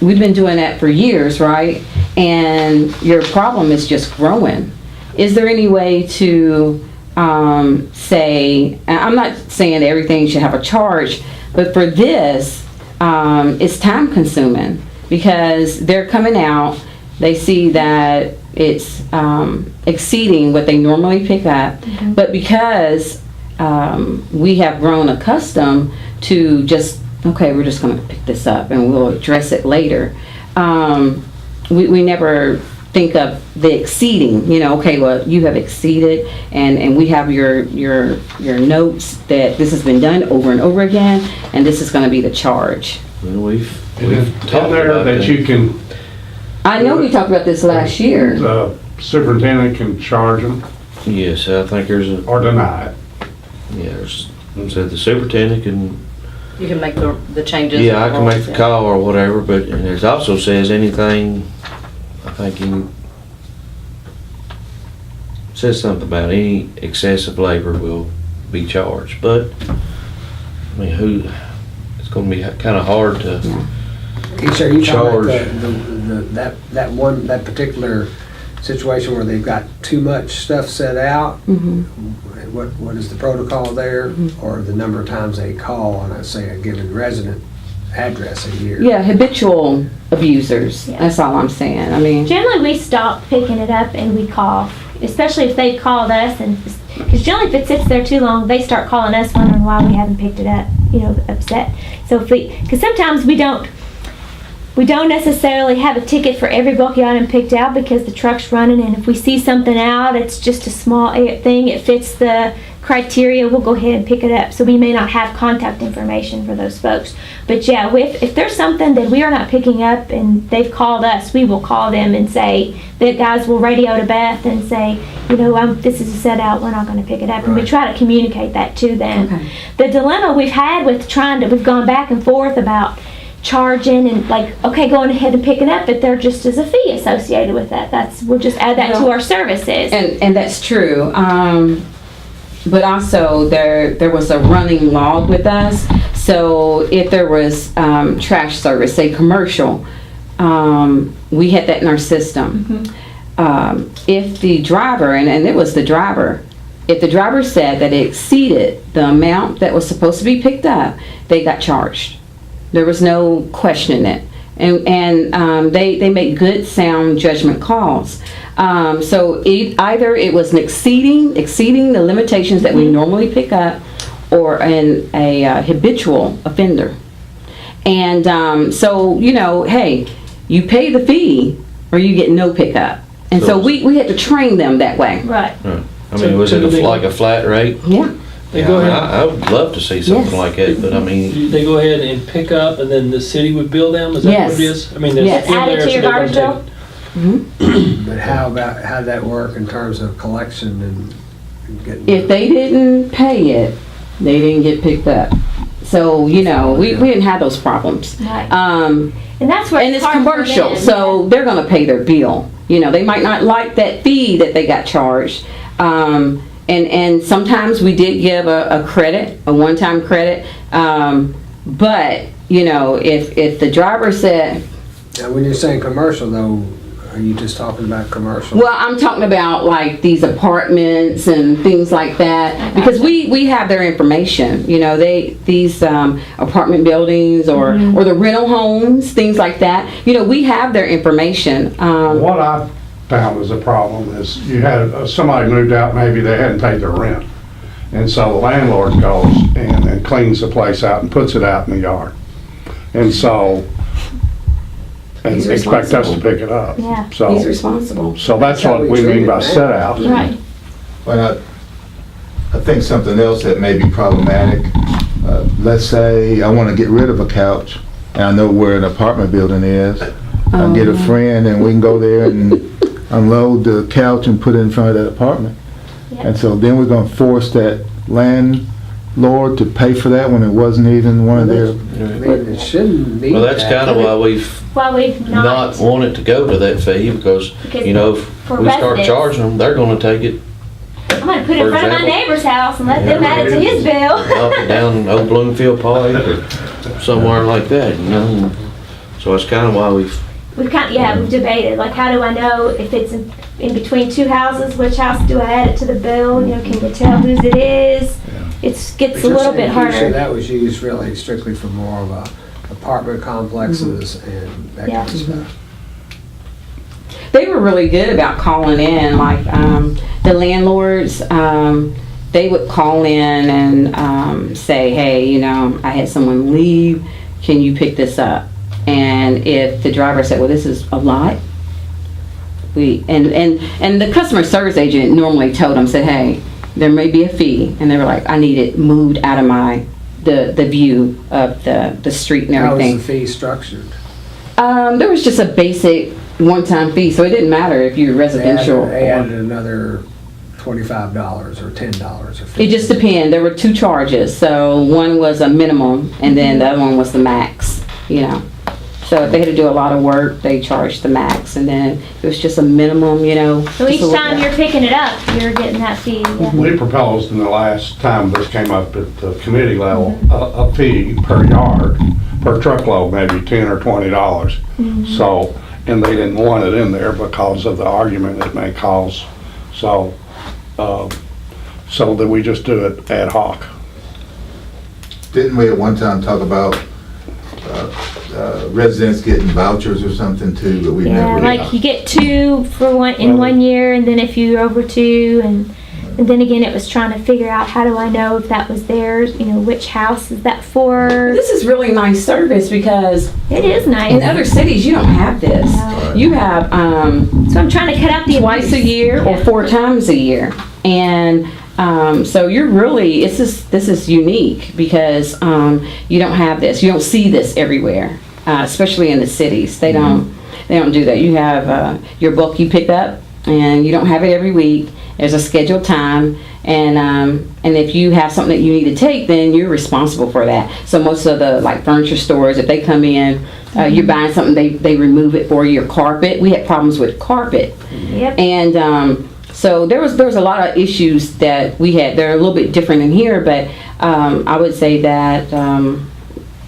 we've been doing that for years, right? And your problem is just growing. Is there any way to say, and I'm not saying everything should have a charge, but for this, it's time consuming because they're coming out, they see that it's exceeding what they normally pick up, but because we have grown accustomed to just, okay, we're just going to pick this up and we'll address it later. We never think of the exceeding, okay, well, you have exceeded and we have your notes that this has been done over and over again and this is going to be the charge. Well, we've Is talked there about that you can, I know we talked about this last year. the superintendent can charge them Yes, I think there's a, or deny it? said the superintendent can, You can make the changes. yeah, I can make the call or whatever, but and it also says anything, I think says something about any excessive labor will be charged, but, I mean, it's gonna be kinda hard to, Keisha, are you talking Charge. about that particular situation where they've got too much stuff set out? What is the protocol there? Or the number of times they call on, say, a given resident address a year? Yeah, habitual abusers, Yeah. that's all I'm saying. I mean, Generally, we stop picking it up and we call, especially if they've called us and, because generally if it sits there too long, they start calling us wondering why we haven't picked it up, upset. So because sometimes we don't necessarily have a ticket for every bulky item picked out because the truck's running, and if we see something out, it's just a small thing, it fits the criteria, we'll go ahead and pick it up. So we may not have contact information for those folks. But yeah, if there's something that we are not picking up and they've called us, we will call them and say, the guys will radio to Beth and say, this is a set out, we're not gonna pick it up. And we try to communicate that to them. Okay. The dilemma we've had with we've gone back and forth about charging and okay, going ahead and picking up, but there just is a fee associated with that. We'll just add that to our services. and that's true. But also there was a running log with us. So if there was trash service, say commercial, we had that in our system. If the driver, and it was the driver, if the driver said that it exceeded the amount that was supposed to be picked up, they got charged. There was no questioning it. And they make good sound judgment calls. So either it was an exceeding the limitations that we normally pick up, or a habitual offender. And so hey, you pay the fee or you get no pickup. And so we had to train them that way. Right. I mean, was it like a flat rate? Yeah. They go Yeah, ahead, I would love to see something Yes. like that, but I mean, they go ahead and pick up and then the city would bill them, is that what it Yes. is? I mean, there's Yes. a bill Add it there, to so your they're garbage gonna bill? take But how'd that work in terms of collection and getting? If they didn't pay it, they didn't get picked up. So, you know, we didn't have those problems. Right. And And that's where it's hard for commercial, them. so they're gonna pay their bill. You know, they might not like that fee that they got charged. And sometimes we did give a credit, a one-time credit. But, you know, if the driver said, Now, when you're saying commercial though, are you just talking about commercial? well, I'm talking about like these apartments and things like that, because we have their information, you know, these apartment buildings or the rental homes, things like that, you know, we have their information. What I found was a problem is you had, somebody moved out, maybe they hadn't paid their rent. And so the landlord goes and cleans the place out and puts it out in the yard. And so, and He's expect us to responsible. pick it up. Yeah. He's So, responsible. so that's what we mean by set out. Right. Well, I think something else that may be problematic, let's say I want to get rid of a couch, and I know where an apartment building is. I get a friend and we can go there and unload the couch and put it in front of that apartment. Yep. And so then we're gonna force that landlord to pay for that when it wasn't even one of their, I mean, it shouldn't be. Well, that's that. kind of why we've Well, we've not wanted to go to that fee, because, Because you know, if for we start residents- charging them, they're gonna take it I'm gonna put it in For front of my example. neighbor's house and let them add it to his bill. up and down Old Bloomfield Pike or somewhere like that, you know? So that's kind of why we've, We've debated, like, how do I know if it's in between two houses, which house do I add it to the bill? You know, can you tell whose it is? It gets a little bit So harder. that was used really strictly for more of apartment complexes and that kind of Yeah. stuff. They were really good about calling in, like, the landlords, they would call in and, say, hey, you know, I had someone leave, can you pick this up? And if the driver said, well, this is a lot, and the customer service agent normally told them, said, hey, there may be a fee, and they were like, I need it moved out of the view of the street and How was everything. the fee structured? There was just a basic one-time fee, so it didn't matter if you're residential. They or- added another $25 or $10 or $50. It just depended. There were two charges. So one was a minimum, and then the other one was the max, you know. So if they had to do a lot of work, they charged the max, and then if it was just a minimum, you know. So each time you're picking it up, you're getting that fee. Yeah. We proposed in the last time this came up at the committee level, a fee per yard, per truckload, maybe $10 or $20. So, and they didn't want it in there because of the argument it may cause. So that we just do it ad hoc. didn't we at one time talk about residents getting vouchers or something too, but we Yeah, never. like you get two for one year, and then if you're over two, and then again, it was trying to figure out, how do I know if that was theirs, you know, which house is that for? This is really nice service because It is in nice. other cities, you don't have this. No. You have So I'm trying to cut out the twice a abuse. year or Yeah. 4 times a year. And so you're really, this is unique because you don't have this. You don't see this everywhere, especially in the cities. They don't do that. You have your bulk you pick up, and you don't have it every week. There's a scheduled time, and if you have something that you need to take, then you're responsible for that. So most of the like furniture stores, if they come in, you're buying something, they remove it for your carpet. We had problems with carpet, Yep. and so there was a lot of issues that we had. They're a little bit different in here, but I would say that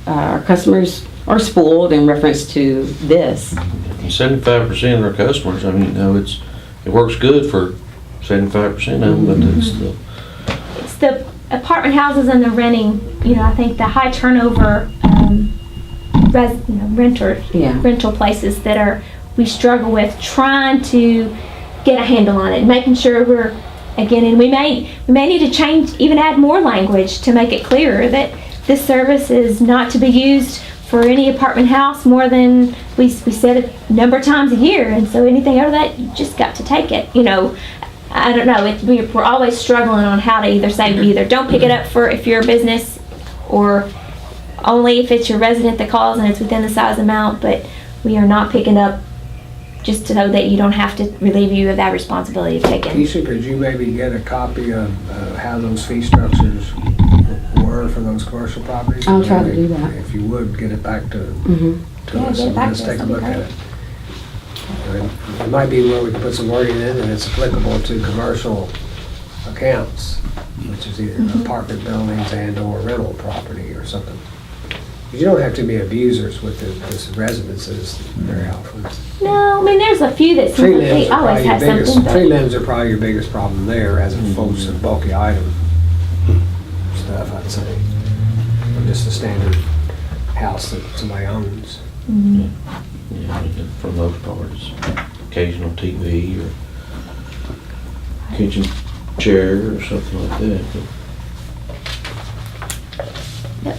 our customers are spoiled in reference to this. 75% of our customers, I mean, you know, it works good for 75% of them, but It's the apartment houses and the renting, you know, I think the high turnover, renters, Yeah. rental places that we struggle with trying to get a handle on it, making sure we're, again, and we may need to change, even add more language to make it clearer that this service is not to be used for any apartment house more than, we said a number of times a year, and so anything over that, you just got to take it, you know. I don't know, we're always struggling on how to either say, we either don't pick it up for if you're a business, or only if it's your resident that calls and it's within the size amount, but we are not picking up just to know that you don't have to relieve you of that responsibility of taking. Keisha, could you maybe get a copy of how those fee structures number for those commercial properties? I'll try to do that. If you would, get it back to Mhm. to Yeah, us, get it and back let's to us, take a that'd be look at great. it. It might be where we can put some wording in, and it's applicable to commercial accounts, which is either Mm-hmm. apartment buildings and/or rental property or something. 'Cause you don't have to be abusers with the residences very often. No, I mean, there's a few that seem Tree like they limbs are always probably your have biggest, something, tree but limbs are probably your biggest problem there, as opposed to bulky item stuff, I'd say. Or just a standard house that somebody owns. mhm. Yeah, I mean, for the most part, it's occasional TV or kitchen chair or something like that. But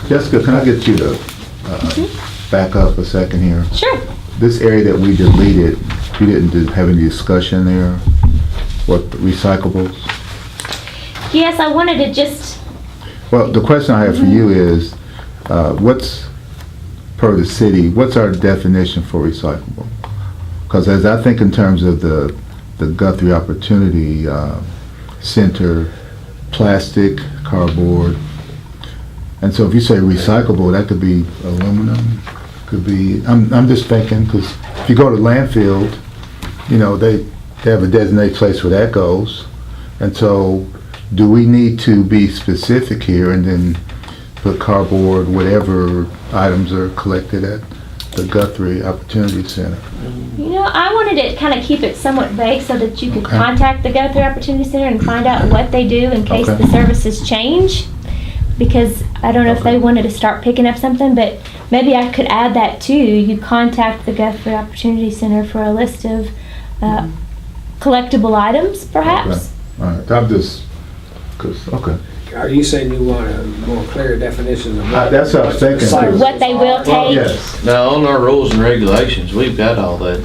Jessica, can I get you to back up a second here? Sure. This area that we deleted, you didn't have any discussion there? What, recyclables? Yes, I wanted to just, Well, the question I have for you is, what's, per the city, what's our definition for recyclable? Because as I think in terms of the Guthrie Opportunity Center, plastic, cardboard, and so if you say recyclable, that could be aluminum, could be, I'm just thinking, because if you go to landfill, you know, they have a designated place where that goes. And so, do we need to be specific here and then put cardboard, whatever items are collected at the Guthrie Opportunity Center? you know, I wanted to kind of keep it somewhat vague so that you could Okay. contact the Guthrie Opportunity Center and find out what they do in case Okay. the services change. Because I don't know if they Okay. wanted to start picking up something, but maybe I could add that too. You contact the Guthrie Opportunity Center for a list of collectible items, perhaps. All right, I'm just, okay. Are you saying you want a more clear definition of what? That's what I was thinking. recyclables What they will are? take. Yes, now, on our rules and regulations, we've got all that,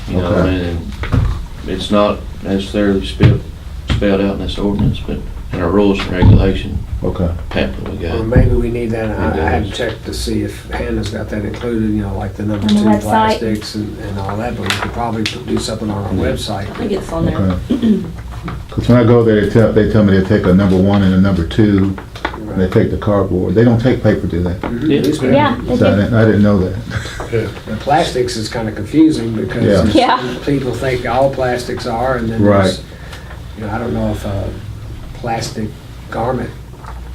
you know, Okay. and it's not necessarily spelled out in this ordinance, but in our rules and regulation okay. pamphlet we Or got. maybe we need that, I It hadn't does. checked to see if Hannah's got that included, you know, like the number On the 2 website. plastics and all that, but we could probably do something on our website. I think it's on there. Okay. Because when I go there, they tell me they take a number 1 and a number 2, and they take the cardboard. They don't take paper, do they? Yeah. Newspaper. Yeah, they So do. I didn't know that. The plastics is kind of confusing because Yeah. people think all plastics are, and then Right. there's, you know, I don't know if a plastic garment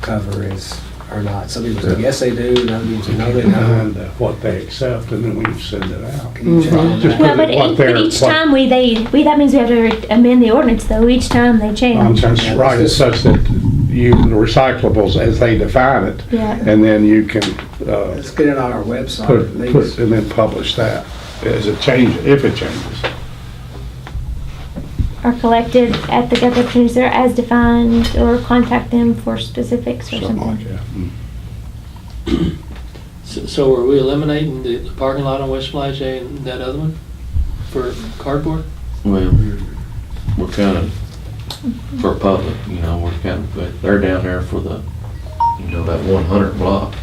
cover is or not. Some people say yes they do, and other people say no they don't. And what they accept, and then we send it out. Can you check on Just that? No, but what they're- each what- time that means we have to amend the ordinance though, each time they I'm change. just right, it's such that you, the recyclables as they define it, Yeah. and then you can, Let's get it on our website put, at least. and then publish that as it changes, if it changes. Are collected at the Guthrie Opportunity Center as defined, or contact them for specifics or Something like something. that. So are we eliminating the parking lot on West Flaget and that other one for cardboard? Well, we're kind of, for public, you know, we're kind of, but they're down there for the, you know, that 100 block.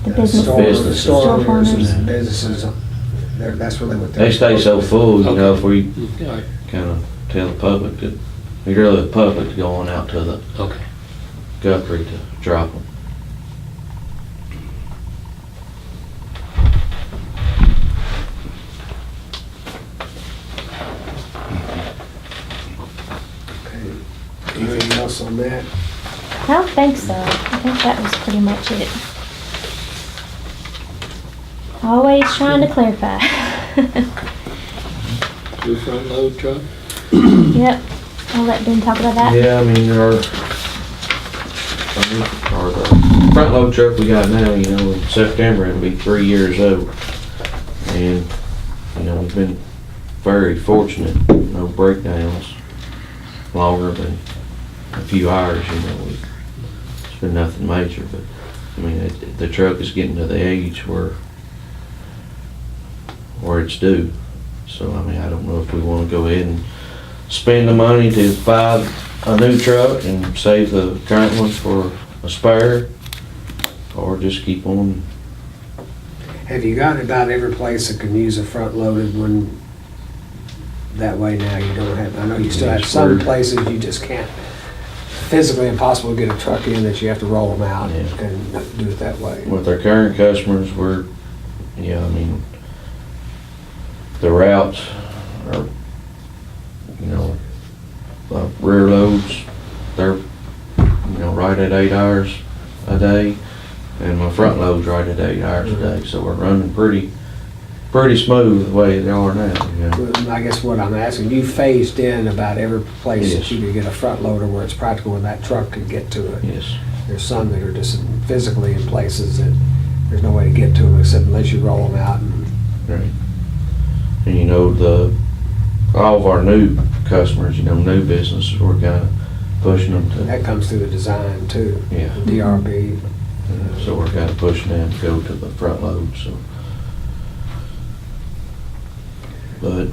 The business. Business. Store owners owners. and businesses, that's really what They stay so full, you know, if we All right, kind of tell the public that, really the public going out to the okay. Guthrie to drop them. Okay. Anything else on that? I don't think so. I think that was pretty much it. Always trying to clarify. Your front load truck? Yep, I'll let Ben talk about that. Yeah, I mean, our the front load truck we got now, you know, in September, it'll be 3 years old. And, you know, we've been very fortunate, no breakdowns longer than a few hours, you know. It's been nothing major, but, I mean, the truck is getting to the age where it's due. So, I mean, I don't know if we want to go ahead and spend the money to buy a new truck and save the current one for a spare, or just keep on. Have you gotten about every place that can use a front-loaded one? That way now you don't have, I know you still have some Yes, places you just can't physically impossible to get a truck in, that you have to roll them out Yeah. and do it that way. With our current customers, I mean, the routes are, rear loads, they're, right at 8 hours a day, and my front load's right at 8 hours a day, so we're running pretty smooth the way they are now, Well, I guess what I'm asking, you phased in about every place that Yes. you could get a front loader where it's practical and that truck could get to it. Yes. There's some that are just physically in places that there's no way to get to them except unless you roll them out. And Right. And all of our new customers, new businesses, we're kind of pushing them to, that comes through the design too, yeah. the DRB. So we're kind of pushing them to go to the front load, so. But,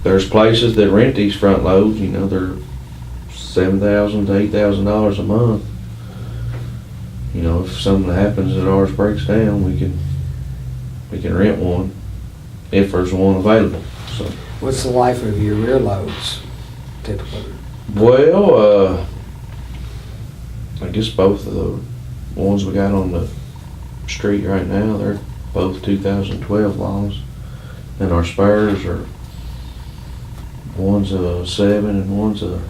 there's places that rent these front loads, they're $7,000 to $8,000 a month. If something happens that ours breaks down, we can rent one if there's one available, so. What's the life of your rear loads typically? Well, I guess both of the ones we got on the street right now, they're both 2012 models. And our spares are, one's a 7 and one's a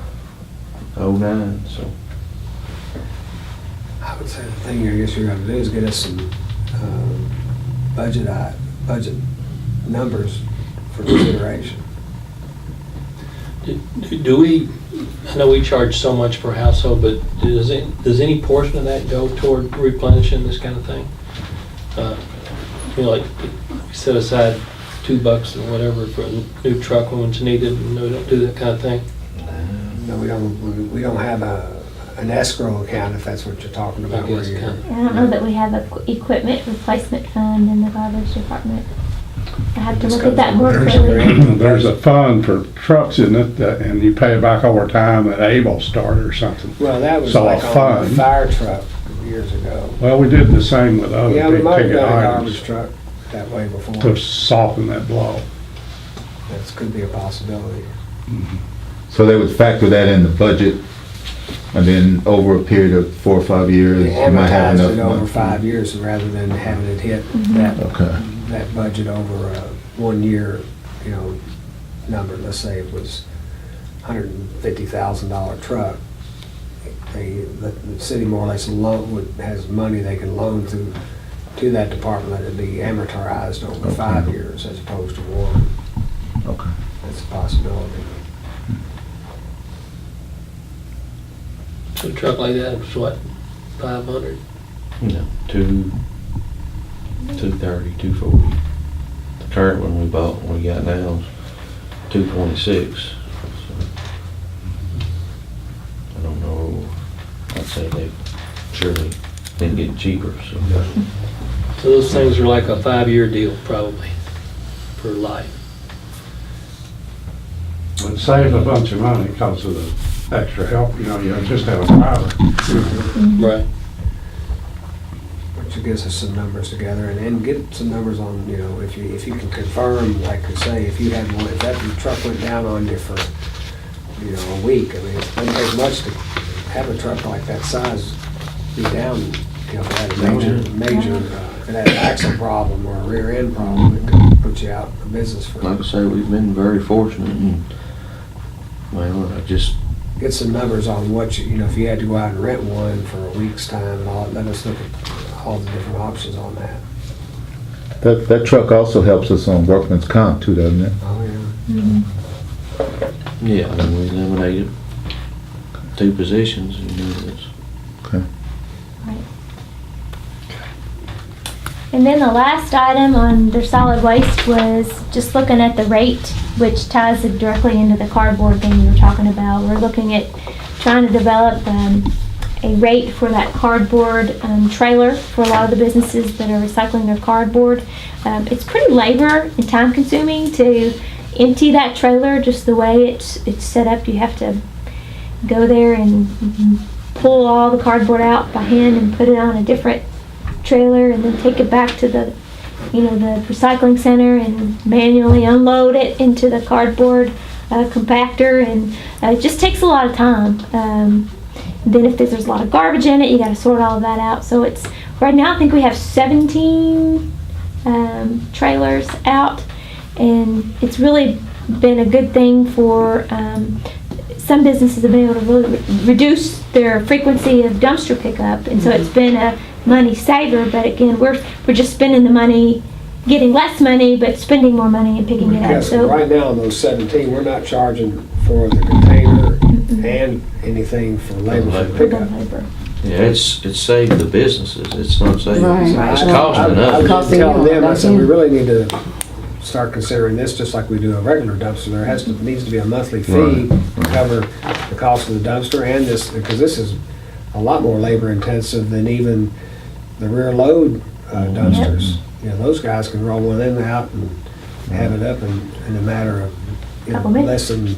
09, so. I would say the thing I guess you're gonna do is get us some budget numbers for consideration. Do we, I know we charge so much per household, but does any portion of that go toward replenishing this kind of thing? Like we set aside $2 or whatever for a new truck when it's needed, and we don't do that kind of thing? No, we don't have an escrow account, if that's what you're talking about. I guess where you're- kind of. I don't know that we have a equipment replacement fund in the garbage department. I have to look at that more clearly. There's a fund for trucks in it, and you pay back over time that Able started or something. Well, that was So a like on the fund. fire truck years ago. Well, we did the same with other Yeah, we big might have ticket done a garbage items truck that way before. to soften that blow. That could be a possibility. So they would factor that in the budget, and then over a period of 4 or 5 years, They you might have amortized enough it over money. 5 years rather than having it hit Okay. that budget over a 1 year, number. Let's say it was $150,000 truck. The city more or less has money they can loan to that department, that it'd be amortized over Okay. 5 years as opposed to 1. Okay. That's a possibility. A truck like that was what, 500? 230, 240. The current one we bought, we got now is 226. So, I don't know, I'd say they surely didn't get cheaper, so. So those things are like a 5-year deal probably for life. It saves a bunch of money because of the extra help, you just have a driver. Right. But you get us some numbers together and get some numbers on, if you can confirm, like you say, if you had one, if that truck went down on you for, a week, it doesn't take much to have a truck like that size be down, if it had a major, if it had an axle problem or a rear end problem, it could put you out of business for. Like I say, we've been very fortunate, and, well, I just, Get some numbers on what if you had to go out and rent one for a week's time and all, let us look at all the different options on that. That truck also helps us on workman's comp too, doesn't it? Oh, yeah. yeah, I mean, we eliminated 2 positions, it's. Okay. Right. And then the last item on their solid waste was just looking at the rate, which ties it directly into the cardboard thing you were talking about. We're looking at trying to develop a rate for that cardboard trailer for a lot of the businesses that are recycling their cardboard. It's pretty labor and time consuming to empty that trailer just the way it's set up. You have to go there and pull all the cardboard out by hand and put it on a different trailer and then take it back to the recycling center and manually unload it into the cardboard compactor, and it just takes a lot of time. Then if there's a lot of garbage in it, you got to sort all of that out. So it's right now I think we have 17 trailers out, and it's really been a good thing for some businesses have been able to really reduce their frequency of dumpster pickup, and so it's been a money saver. But again, we're just spending the money, getting less money, but spending more money and picking it up. Yes, So right now on those 17, we're not charging for the container and anything for labor for the for the pickup. labor. Yeah, it's saved the businesses, it's not saving, Right. it's costing I us. Costing telling you, them, I don't said, you? we really need to start considering this just like we do a regular dumpster. There needs to be a monthly fee to cover the cost of the dumpster and this, because this is a lot more labor intensive than even the rear load dumpsters. You know, those guys can roll one in and out and have it up in a matter of Couple minutes. less than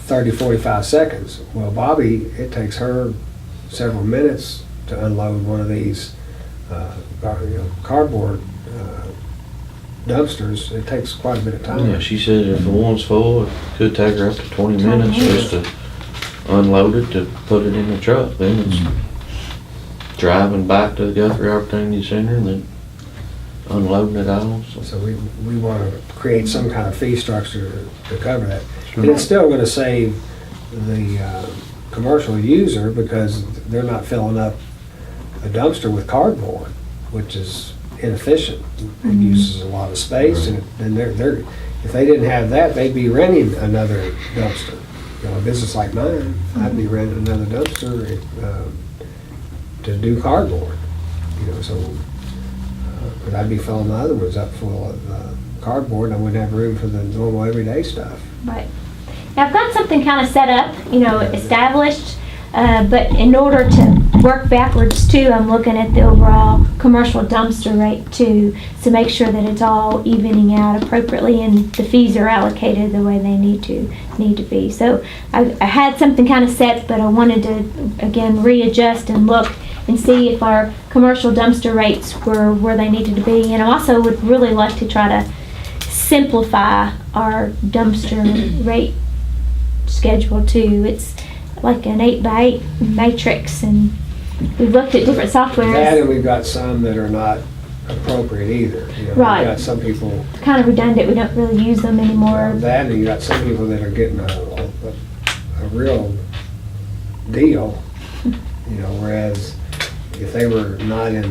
30, 45 seconds. Well, Bobby, it takes her several minutes to unload one of these cardboard dumpsters. It takes quite a bit of time. Yeah, she said if the one's full, it could take her up to 20 minutes just to unload it, to put it in the truck. Then it's driving back to the Guthrie Opportunity Center and then unloading it all, so. So we want to create some kind of fee structure to cover that. And it's still going to save the commercial user because they're not filling up a dumpster with cardboard, which is inefficient. It uses a lot of space, and they're if they didn't have that, they'd be renting another dumpster. You know, a business like mine, I'd be renting another dumpster to do cardboard. You know, so but I'd be filling my other ones up full of cardboard. I wouldn't have room for the normal everyday stuff. Right. Now I've got something kind of set up, established, but in order to work backwards too, I'm looking at the overall commercial dumpster rate too, to make sure that it's all evening out appropriately and the fees are allocated the way they need to be. So I had something kind of set, but I wanted to again readjust and look and see if our commercial dumpster rates were where they needed to be. And I also would really like to try to simplify our dumpster rate schedule too. It's like an 8x8 matrix, and we've looked at different That, softwares. and we've got some that are not appropriate either. You know, Right. We've got some people, Kind of redundant. We don't really use them anymore. that, and you got some people that are getting a real deal, you know, whereas if they were not in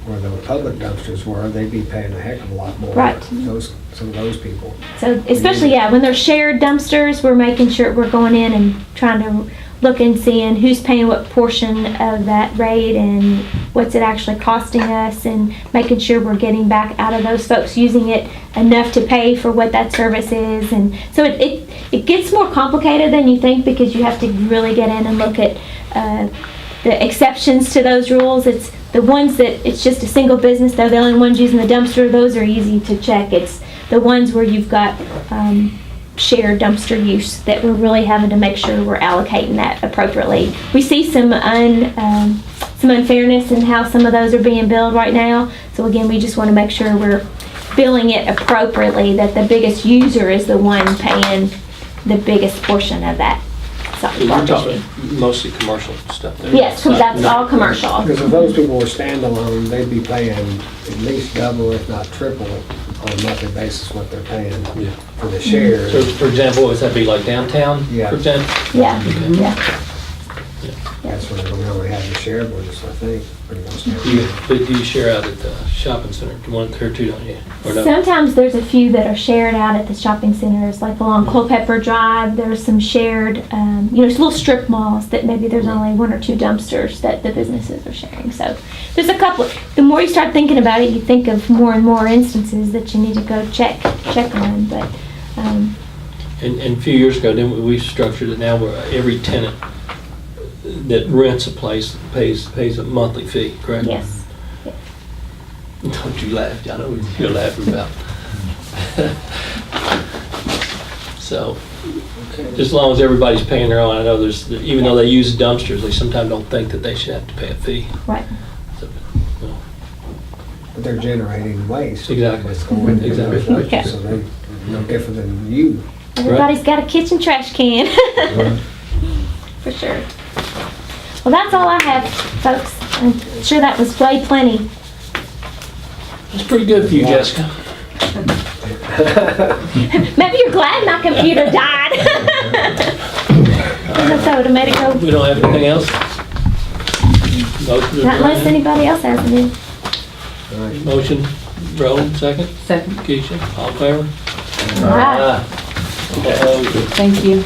where the public dumpsters were, they'd be paying a heck of a lot more. Right. Some of those people. So especially, when they're shared dumpsters, we're making sure we're going in and trying to look and seeing who's paying what portion of that rate and what's it actually costing us, and making sure we're getting back out of those folks using it enough to pay for what that service is. And so it gets more complicated than you think, because you have to really get in and look at the exceptions to those rules. It's the ones that it's just a single business, they're the only ones using the dumpster, those are easy to check. It's the ones where you've got shared dumpster use that we're really having to make sure we're allocating that appropriately. We see some unfairness in how some of those are being billed right now. So again, we just want to make sure we're billing it appropriately, that the biggest user is the one paying the biggest portion of that. You're garbage talking fee. mostly commercial stuff there. Yes, that's all commercial. Because if those people were standalone, they'd be paying at least double, if not triple, on a monthly basis what they're paying Yeah. for the share. So, for example, would that be like downtown, Yeah. for example? Yeah, yeah. That's when we only have the share boards, I think, pretty much. But do you share out at the shopping center, one there too, don't you? Or no? Sometimes there's a few that are shared out at the shopping centers, like along Culpeper Drive. There's some shared, it's little strip malls that maybe there's only one or two dumpsters that the businesses are sharing. So there's a couple. The more you start thinking about it, you think of more and more instances that you need to go check on. But And a few years ago, then we structured it now where every tenant that rents a place pays a monthly fee, correct? yes, Don't you laugh, I know what you're laughing about. So, just as long as everybody's paying their own, I know even though they use dumpsters, they sometimes don't think that they should have to pay a fee. right. So, well, But they're generating waste. Exactly. It's going into Exactly. those dumpsters, Yeah. So they're no different than you Everybody's got a kitchen trash can. For sure. Well, that's all I have, folks. I'm sure that was way plenty. It's pretty good for you, Jessica. Maybe you're glad my computer died. That's how it would have made it go. We don't have anything else? Motion to Not unless adjourn? anybody else has any. Motion, Roland, second. Second. Keisha, all in favor? All right. Opposed? Thank you.